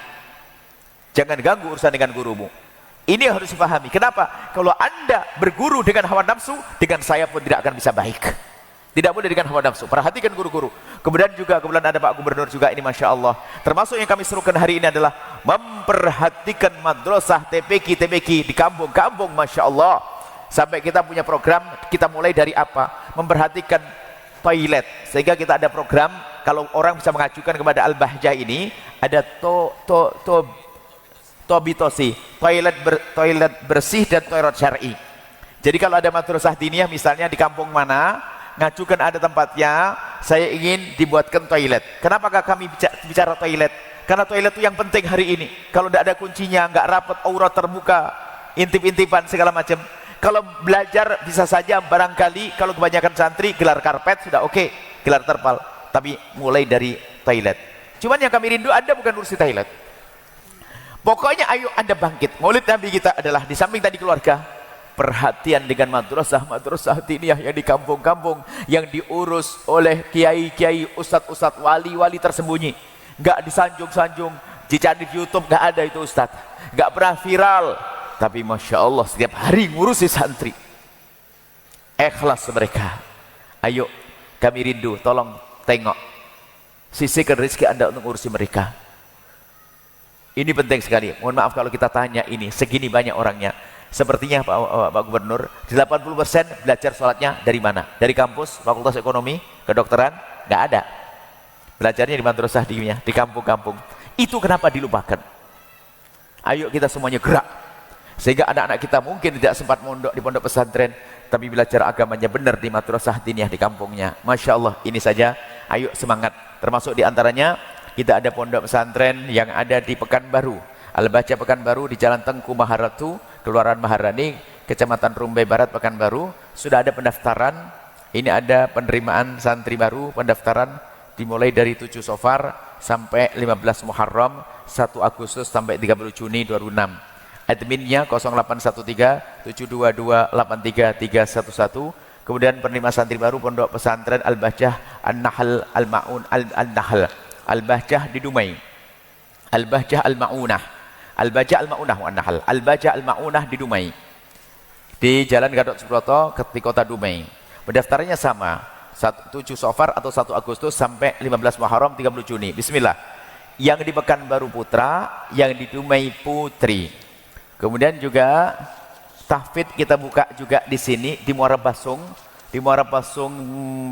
Jangan ganggu urusan dengan gurumu. Ini harus dipahami. Kenapa? Kalau Anda berguru dengan hawa nafsu, dengan saya pun tidak akan bisa baik. Tidak boleh dengan hawa nafsu. Perhatikan guru-guru. Kemudian ada Pak Gubernur juga ini, Masya Allah. Termasuk yang kami serukan hari ini adalah memperhatikan madrasah TPQ di kampung-kampung, Masya Allah. Sampai kita punya program, kita mulai dari apa? Memperhatikan toilet. Sehingga kita ada program, kalau orang bisa mengajukan kepada Al-Bahjah ini, ada Tobitosi, toilet bersih dan toilet syar'i. Jadi kalau ada madrasah diniyah misalnya di kampung mana, ngajukan ada tempatnya, saya ingin dibuatkan toilet. Kenapakah kami bicara toilet? Karena toilet itu yang penting hari ini. Kalau tidak ada kuncinya, nggak rapat, aurat terbuka, intip-intipan segala macam. Kalau belajar bisa saja barangkali kalau kebanyakan santri gelar karpet sudah oke, gelar terpal. Tapi mulai dari toilet. Cuman yang kami rindu Anda bukan ngurusi toilet. Pokoknya ayo Anda bangkit. Maulid Nabi kita adalah di samping tadi keluarga, perhatian dengan madrasah diniyah yang di kampung-kampung yang diurus oleh kiai-kiai, ustadz-ustadz, wali-wali tersembunyi. Enggak disanjung-sanjung, dicari di YouTube, enggak ada itu ustadz. Enggak pernah viral. Tapi Masya Allah setiap hari ngurusi santri. Ikhlas mereka. Ayo kami rindu, tolong tengok. Sisihkan rezeki Anda untuk ngurusi mereka. Ini penting sekali. Mohon maaf kalau kita tanya ini, segini banyak orangnya. Sepertinya Pak Gubernur, 80% belajar sholatnya dari mana? Dari kampus, Fakultas Ekonomi, Kedokteran? Nggak ada. Belajarnya di madrasah di kampung-kampung. Itu kenapa dilupakan? Ayo kita semuanya gerak. Sehingga anak-anak kita mungkin tidak sempat mondok di pondok pesantren, tapi belajar agamanya benar di madrasah diniyah di kampungnya. Masya Allah, ini saja. Ayo semangat. Termasuk diantaranya, kita ada pondok pesantren yang ada di Pekanbaru, Al-Baca Pekanbaru di Jalan Tengku Maharatu, Kelurahan Maharani, Kecamatan Rumbai Barat, Pekanbaru. Sudah ada pendaftaran. Ini ada penerimaan santri baru. Pendaftaran dimulai dari 7 Safar sampai 15 Muharram, 1 Agustus sampai 30 Juni 2006. Adminnya 0813 722 83311. Kemudian penerima santri baru pondok pesantren Al-Bahjah An-Nahl Al-Ma'un Al-Nahl Al-Bahjah di Dumai, Al-Bahjah Al-Ma'unah, Al-Bahjah Al-Ma'unah An-Nahl, Al-Bahjah Al-Ma'unah di Dumai, di Jalan Gatot Subroto di kota Dumai. Pendaftarannya sama, 7 Safar atau 1 Agustus sampai 15 Muharram 30 Juni. Bismillah. Yang di Pekanbaru putra, yang di Dumai putri. Kemudian juga tahfidz kita buka juga di sini di Muara Basung,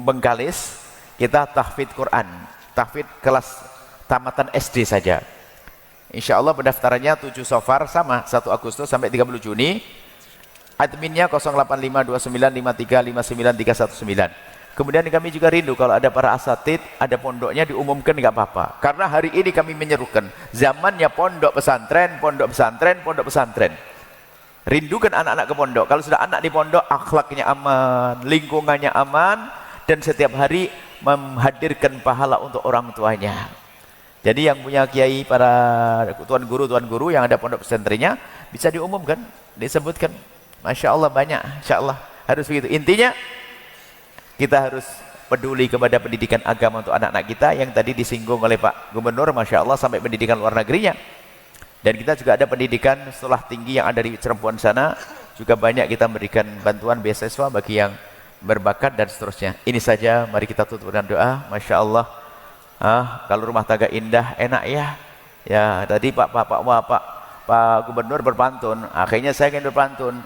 Bengkalis. Kita tahfidz Quran, tahfidz kelas tamatan SD saja. Insya Allah pendaftarannya 7 Safar sama 1 Agustus sampai 30 Juni. Adminnya 085295359319. Kemudian kami juga rindu kalau ada para asatid, ada pondoknya diumumkan nggak apa-apa. Karena hari ini kami menyerukan zamannya pondok pesantren, pondok pesantren, pondok pesantren. Rindukan anak-anak ke pondok. Kalau sudah anak di pondok, akhlaknya aman, lingkungannya aman, dan setiap hari menghadirkan pahala untuk orang tuanya. Jadi yang punya kiai, para tuan guru yang ada pondok pesantrennya, bisa diumumkan, disebutkan. Masya Allah banyak, insya Allah harus begitu. Intinya kita harus peduli kepada pendidikan agama untuk anak-anak kita yang tadi disinggung oleh Pak Gubernur, Masya Allah, sampai pendidikan luar negerinya. Dan kita juga ada pendidikan sekolah tinggi yang ada di Cirebon sana, juga banyak kita memberikan bantuan beasiswa bagi yang berbakat dan seterusnya. Ini saja, mari kita tutup dengan doa. Masya Allah, kalau rumah tangga indah, enak ya. Ya tadi Pak Gubernur berpantun, akhirnya saya ingin berpantun.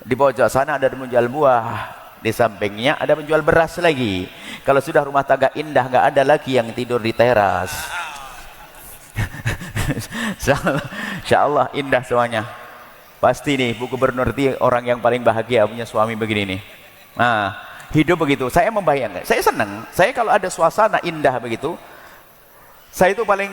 Di pojok sana ada menjual buah, di sampingnya ada menjual beras lagi. Kalau sudah rumah tangga indah, nggak ada lagi yang tidur di teras. Insya Allah indah semuanya. Pasti nih Bu Gubernur itu orang yang paling bahagia punya suami begini nih. Nah, hidup begitu. Saya membayangkan, saya senang. Saya kalau ada suasana indah begitu, saya itu paling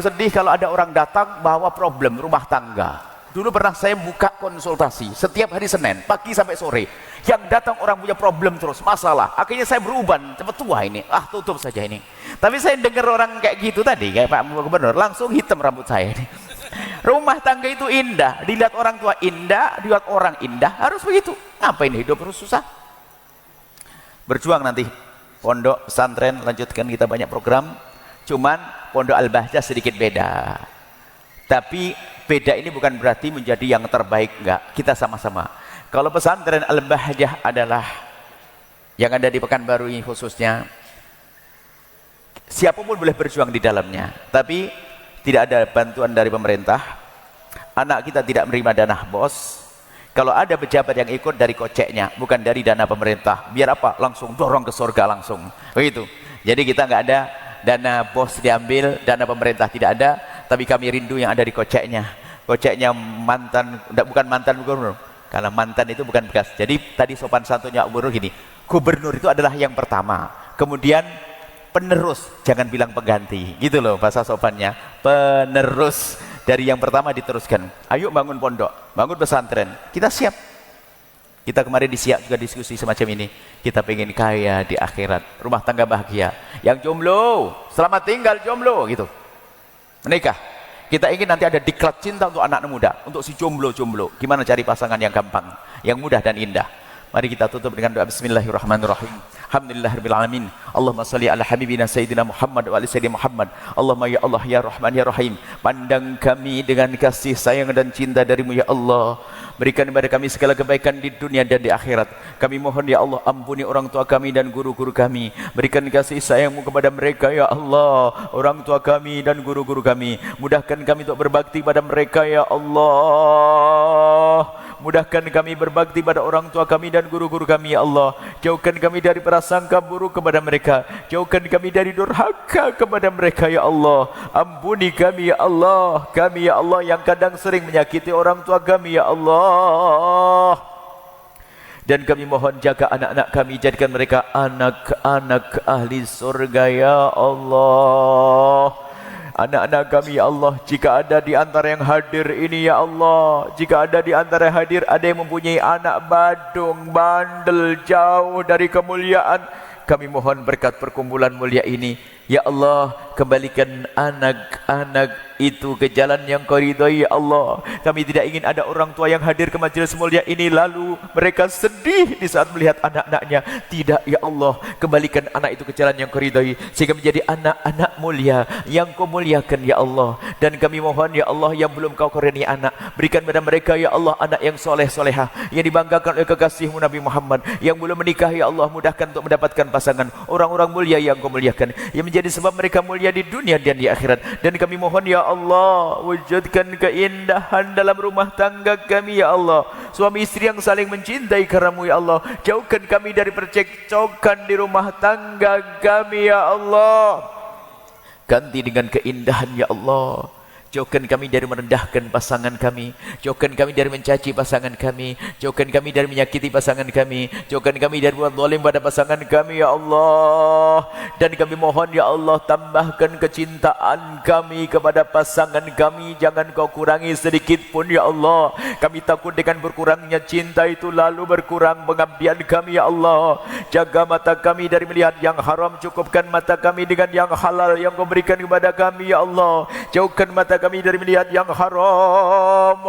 sedih kalau ada orang datang bawa problem rumah tangga. Dulu pernah saya buka konsultasi setiap hari Senin pagi sampai sore. Yang datang orang punya problem terus, masalah. Akhirnya saya berubah, cepat tua ini. Tutup saja ini. Tapi saya dengar orang kayak gitu tadi, kayak Pak Gubernur, langsung hitam rambut saya ini. Rumah tangga itu indah, dilihat orang tua indah, dilihat orang indah, harus begitu. Ngapain hidup terus susah? Berjuang nanti. Pondok pesantren lanjutkan, kita banyak program. Cuman pondok Al-Bahjah sedikit beda. Tapi beda ini bukan berarti menjadi yang terbaik, enggak. Kita sama-sama. Kalau pesantren Al-Bahjah adalah yang ada di Pekanbaru ini khususnya, siapapun boleh berjuang di dalamnya, tapi tidak ada bantuan dari pemerintah. Anak kita tidak menerima dana bos. Kalau ada pejabat yang ikut dari koceknya, bukan dari dana pemerintah. Biar apa? Langsung dorong ke surga langsung. Begitu. Jadi kita nggak ada dana bos diambil, dana pemerintah tidak ada. Tapi kami rindu yang ada di koceknya. Koceknya mantan, bukan mantan gubernur, karena mantan itu bukan bekas. Jadi tadi sopan santunnya gubernur gini, gubernur itu adalah yang pertama, kemudian penerus, jangan bilang pengganti, gitu loh bahasa sopannya. Penerus, dari yang pertama diteruskan. Ayo bangun pondok, bangun pesantren, kita siap. Kita kemarin di Siak juga diskusi semacam ini. Kita pengen kaya di akhirat, rumah tangga bahagia. Yang jomblo, selamat tinggal jomblo gitu. Menikah. Kita ingin nanti ada diklat cinta untuk anak muda, untuk si jomblo-jomblo. Gimana cari pasangan yang gampang, yang mudah dan indah. Mari kita tutup dengan doa bismillahirrahmanirrahim. Alhamdulillahirabbil alamin. Allahumma shalli ala habibina sayyidina Muhammad wa ali sayyidina Muhammad. Allahumma ya Allah ya Rahman ya Rahim. Pandang kami dengan kasih sayang dan cinta dari-Mu ya Allah. Berikan kepada kami segala kebaikan di dunia dan di akhirat. Kami mohon ya Allah, ampuni orang tua kami dan guru-guru kami. Berikan kasih sayang-Mu kepada mereka ya Allah, orang tua kami dan guru-guru kami. Mudahkan kami untuk berbakti pada mereka ya Allah. Mudahkan kami berbakti pada orang tua kami dan guru-guru kami ya Allah. Jauhkan kami dari prasangka buruk kepada mereka. Jauhkan kami dari durhaka kepada mereka ya Allah. Ampuni kami ya Allah. Kami ya Allah yang kadang sering menyakiti orang tua kami ya Allah. Dan kami mohon jaga anak-anak kami, jadikan mereka anak-anak ahli surga ya Allah. Anak-anak kami ya Allah, jika ada di antara yang hadir ini ya Allah, jika ada di antara yang hadir ada yang mempunyai anak badung, bandel, jauh dari kemuliaan, kami mohon berkat perkumpulan mulia ini ya Allah, kembalikan anak-anak itu ke jalan yang Kau ridhai ya Allah. Kami tidak ingin ada orang tua yang hadir ke majelis mulia ini lalu mereka sedih di saat melihat anak-anaknya. Tidak ya Allah, kembalikan anak itu ke jalan yang Kau ridhai sehingga menjadi anak-anak mulia yang Kau muliakan ya Allah. Dan kami mohon ya Allah, yang belum Kau karuniai anak, berikan kepada mereka ya Allah anak yang soleh-solehah, yang dibanggakan oleh kekasih-Mu Nabi Muhammad. Yang belum menikah ya Allah, mudahkan untuk mendapatkan pasangan orang-orang mulia yang Kau muliakan, yang menjadi sebab mereka mulia di dunia dan di akhirat. Dan kami mohon ya Allah, wujudkan keindahan dalam rumah tangga kami ya Allah. Suami istri yang saling mencintai karena-Mu ya Allah. Jauhkan kami dari percekcokan di rumah tangga kami ya Allah. Ganti dengan keindahan ya Allah. Jauhkan kami dari merendahkan pasangan kami. Jauhkan kami dari mencaci pasangan kami. Jauhkan kami dari menyakiti pasangan kami. Jauhkan kami dari buat zalim pada pasangan kami ya Allah. Dan kami mohon ya Allah, tambahkan kecintaan kami kepada pasangan kami. Jangan Kau kurangi sedikit pun ya Allah. Kami takut dengan berkurangnya cinta itu lalu berkurang pengabdian kami ya Allah. Jaga mata kami dari melihat yang haram. Cukupkan mata kami dengan yang halal yang Kau berikan kepada kami ya Allah. Jauhkan mata kami dari melihat yang haram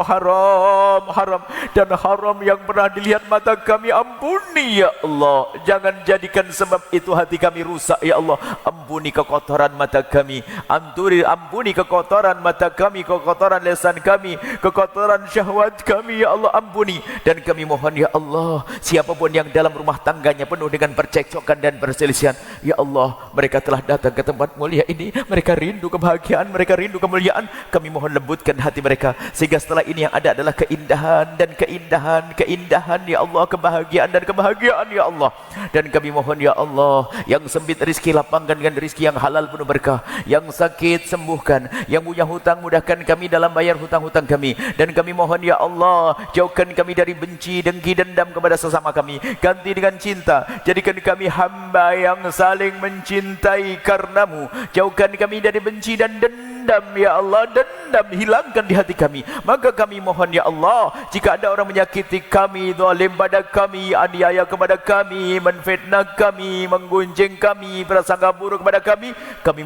dan haram yang pernah dilihat mata kami. Ampuni ya Allah, jangan jadikan sebab itu hati kami rusak ya Allah. Ampuni kekotoran mata kami, ampuni kekotoran mata kami, kekotoran lisan kami, kekotoran syahwat kami ya Allah, ampuni. Dan kami mohon ya Allah, siapapun yang dalam rumah tangganya penuh dengan percekcokan dan perselisihan ya Allah, mereka telah datang ke tempat mulia ini, mereka rindu kebahagiaan, mereka rindu kemuliaan. Kami mohon lembutkan hati mereka sehingga setelah ini yang ada adalah keindahan dan keindahan ya Allah, kebahagiaan dan kebahagiaan ya Allah. Dan kami mohon ya Allah, yang sempit rezeki lapangkan dengan rezeki yang halal penuh berkah, yang sakit sembuhkan, yang punya hutang mudahkan kami dalam bayar hutang-hutang kami. Dan kami mohon ya Allah, jauhkan kami dari benci, dengki, dendam kepada sesama kami, ganti dengan cinta. Jadikan kami hamba yang saling mencintai karena-Mu. Jauhkan kami dari benci dan dendam ya Allah, dendam hilangkan di hati kami. Maka kami mohon ya Allah, jika ada orang menyakiti kami, zalim pada kami, aniaya kepada kami, menfitnah kami, menggunjing kami, prasangka buruk kepada kami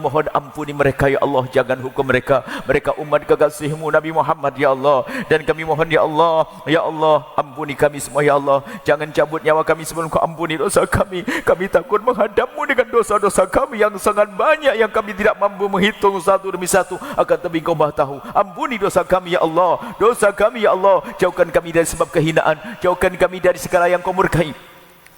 mohon ampuni mereka ya Allah. Jangan hukum mereka, mereka umat kekasih-Mu Nabi Muhammad ya Allah. Dan kami mohon ya Allah, ampuni kami semua ya Allah. Jangan cabut nyawa kami sebelum Kau ampuni dosa kami. Kami takut menghadap-Mu dengan dosa-dosa kami yang sangat banyak, yang kami tidak mampu menghitung satu demi satu. Akan tetapi Kau Maha tahu. Ampuni dosa kami ya Allah, dosa kami ya Allah. Jauhkan kami dari sebab kehinaan, jauhkan kami dari segala yang Kau murkai.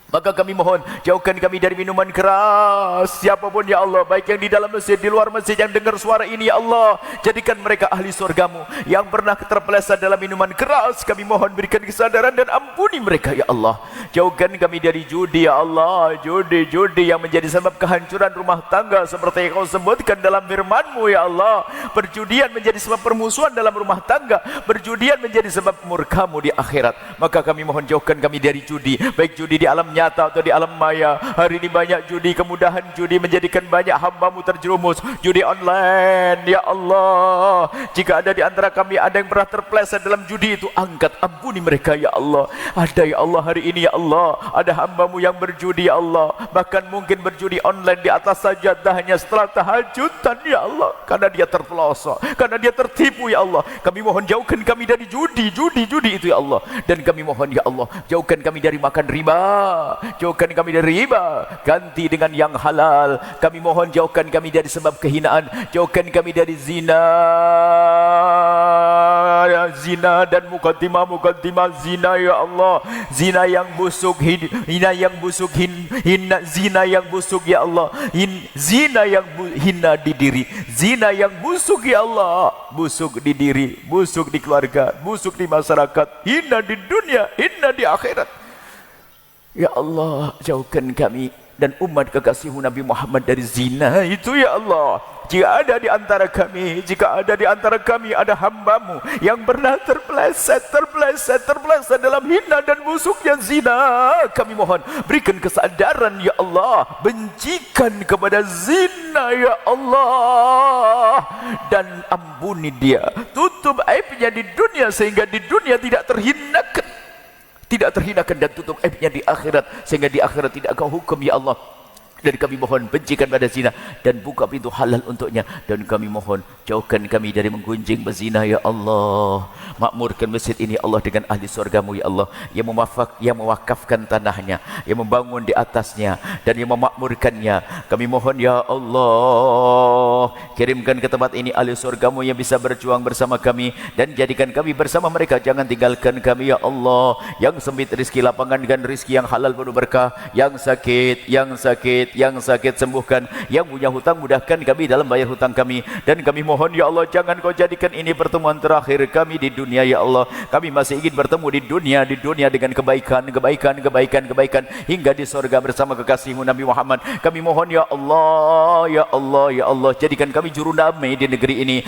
Maka kami mohon, jauhkan kami dari minuman keras. Siapapun ya Allah, baik yang di dalam masjid, di luar masjid, yang dengar suara ini ya Allah, jadikan mereka ahli surga-Mu. Yang pernah terpeleset dalam minuman keras, kami mohon berikan kesadaran dan ampuni mereka ya Allah. Jauhkan kami dari judi ya Allah, judi yang menjadi sebab kehancuran rumah tangga seperti yang Kau sebutkan dalam firman-Mu ya Allah. Perjudian menjadi sebab permusuhan dalam rumah tangga, perjudian menjadi sebab murka-Mu di akhirat. Maka kami mohon, jauhkan kami dari judi, baik judi di alam nyata atau di alam maya. Hari ini banyak judi, kemudahan judi menjadikan banyak hamba-Mu terjerumus judi online. Ya Allah, jika ada di antara kami ada yang pernah terpeleset dalam judi itu, angkat, ampuni mereka ya Allah. Ada ya Allah hari ini ya Allah, ada hamba-Mu yang berjudi ya Allah, bahkan mungkin berjudi online di atas sajadahnya setelah tahajudan ya Allah, karena dia terpelosok, karena dia tertipu ya Allah. Kami mohon jauhkan kami dari judi itu ya Allah, dan kami mohon ya Allah, jauhkan kami dari makan riba, jauhkan kami dari riba, ganti dengan yang halal. Kami mohon jauhkan kami dari sebab kehinaan, jauhkan kami dari zina dan mukaddimah zina ya Allah, zina yang busuk, hina yang busuk, zina yang busuk ya Allah, zina yang hina di diri, zina yang busuk ya Allah, busuk di diri, busuk di keluarga, busuk di masyarakat, hina di dunia, hina di akhirat. Ya Allah, jauhkan kami dan umat kekasih-Mu Nabi Muhammad dari zina itu ya Allah. Jika ada di antara kami, ada hamba-Mu yang pernah terpeleset dalam hina dan busuknya zina, kami mohon berikan kesadaran ya Allah, bencikan kepada zina ya Allah, dan ampuni dia, tutup aibnya di dunia sehingga di dunia tidak terhinakan, dan tutup aibnya di akhirat sehingga di akhirat tidak Kau hukum ya Allah. Dan kami mohon bencikan pada zina dan buka pintu halal untuknya, dan kami mohon jauhkan kami dari menggunjing berzina ya Allah. Makmurkan masjid ini Allah dengan ahli surga-Mu ya Allah, yang mewakafkan tanahnya, yang membangun di atasnya, dan yang memakmurkannya. Kami mohon ya Allah, kirimkan ke tempat ini ahli surga-Mu yang bisa berjuang bersama kami, dan jadikan kami bersama mereka. Jangan tinggalkan kami ya Allah. Yang sempit rizki, lapangkan rizki yang halal penuh berkah. Yang sakit sembuhkan. Yang punya hutang, mudahkan kami dalam bayar hutang kami. Dan kami mohon ya Allah, jangan Kau jadikan ini pertemuan terakhir kami di dunia ya Allah. Kami masih ingin bertemu di dunia dengan kebaikan hingga di surga bersama kekasih-Mu Nabi Muhammad. Kami mohon ya Allah, jadikan kami juru damai di negeri ini,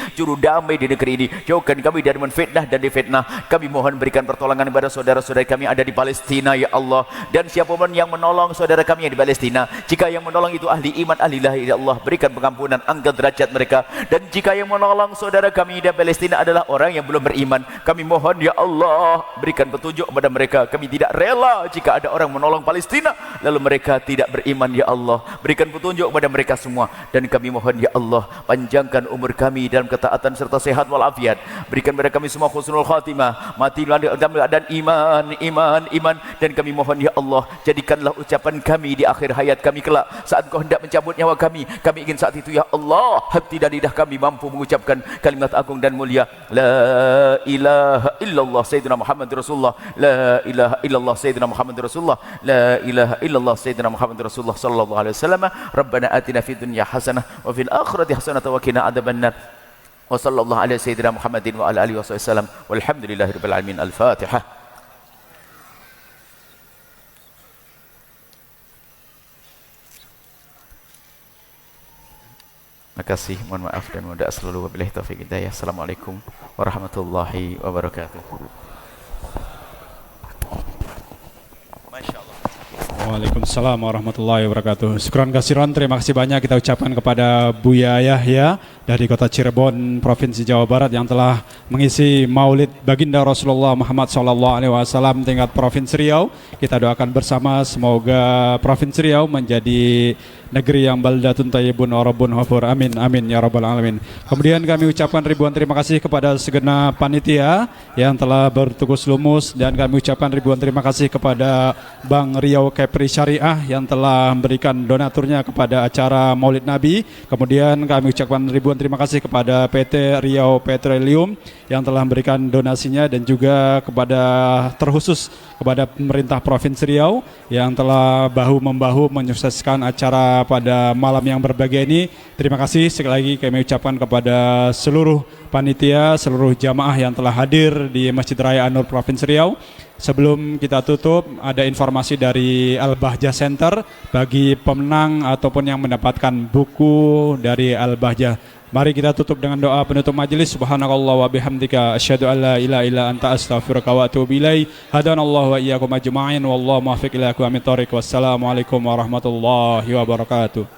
jauhkan kami dari menfitnah dan difitnah. Kami mohon berikan pertolongan kepada saudara-saudara kami ada di Palestina ya Allah, dan siapapun yang menolong saudara kami yang di Palestina, jika yang menolong itu ahli iman, ahli la ilaha illallah, berikan pengampunan, angkat derajat mereka. Dan jika yang menolong saudara kami di Palestina adalah orang yang belum beriman, kami mohon ya Allah, berikan petunjuk kepada mereka. Kami tidak rela jika ada orang menolong Palestina lalu mereka tidak beriman ya Allah, berikan petunjuk kepada mereka semua. Dan kami mohon ya Allah, panjangkan umur kami dalam ketaatan serta sehat walafiat. Berikan kepada kami semua husnul khatimah, mati dalam keadaan iman. Dan kami mohon ya Allah, jadikanlah ucapan kami di akhir hayat kami kelak, saat Kau hendak mencabut nyawa kami ingin saat itu ya Allah, hati dan lidah kami mampu mengucapkan kalimat agung dan mulia, la ilaha illallah sayyidina Muhammad Rasulullah, la ilaha illallah sayyidina Muhammad Rasulullah, la ilaha illallah sayyidina Muhammad Rasulullah sallallahu alaihi wasallam. Rabbana atina fid dunya hasanah wa fil akhirati hasanah wa qina adzabannar. Wa sallallahu ala sayyidina Muhammadin wa ala alihi wasallam. Walhamdulillahirabbil alamin. Al-Fatihah. Terima kasih, mohon maaf dan mohon doa selalu. Wabillahi taufiq hidayah. Assalamualaikum warahmatullahi wabarakatuh. Masyaallah. Waalaikumsalam warahmatullahi wabarakatuh. Syukran kasiran, terima kasih banyak kita ucapkan kepada Buya Yahya dari kota Cirebon, Provinsi Jawa Barat, yang telah mengisi Maulid Baginda Rasulullah Muhammad SAW tingkat Provinsi Riau. Kita doakan bersama semoga Provinsi Riau menjadi negeri yang baldatun tayyibun wa rabbun ghafur. Amin amin ya rabbal alamin. Kemudian kami ucapkan ribuan terima kasih kepada segenap panitia yang telah bertugas lumus, dan kami ucapkan ribuan terima kasih kepada Bank Riau Kepri Syariah yang telah memberikan donaturnya kepada acara Maulid Nabi. Kemudian kami ucapkan ribuan terima kasih kepada PT Riau Petroleum yang telah memberikan donasinya, dan juga kepada terkhusus kepada pemerintah Provinsi Riau yang telah bahu-membahu menyukseskan acara pada malam yang berbahagia ini. Terima kasih sekali lagi kami ucapkan kepada seluruh panitia, seluruh jamaah yang telah hadir di Masjid Raya An-Nur Provinsi Riau. Sebelum kita tutup, ada informasi dari Al-Bahjah Center bagi pemenang ataupun yang mendapatkan buku dari Al-Bahjah Mari kita tutup dengan doa penutup majelis. Subhanakallah wa bihamdika asyhadu an la ilaha illa anta astaghfiruka wa atubu ilaik. Hadanallahu wa iyyakum ajma'in wallahu muwaffiq ila aqwamit thoriq. Wassalamualaikum warahmatullahi wabarakatuh.